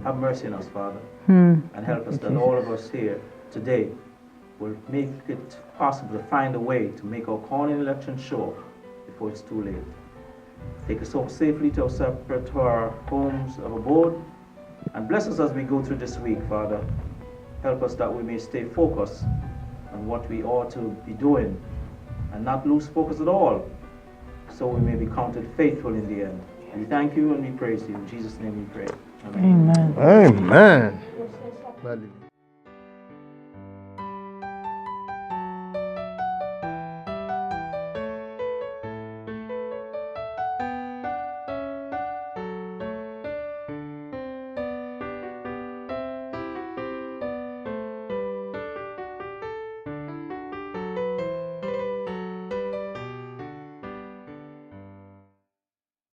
Have mercy on us, Father, and help us that all of us here today will make it possible to find a way to make our calling election sure before it's too late. Take us home safely to our homes of abode, and bless us as we go through this week, Father. Help us that we may stay focused on what we ought to be doing and not lose focus at all, so we may be counted faithful in the end. We thank you and we praise you. In Jesus' name we pray. Amen. Amen. Amen.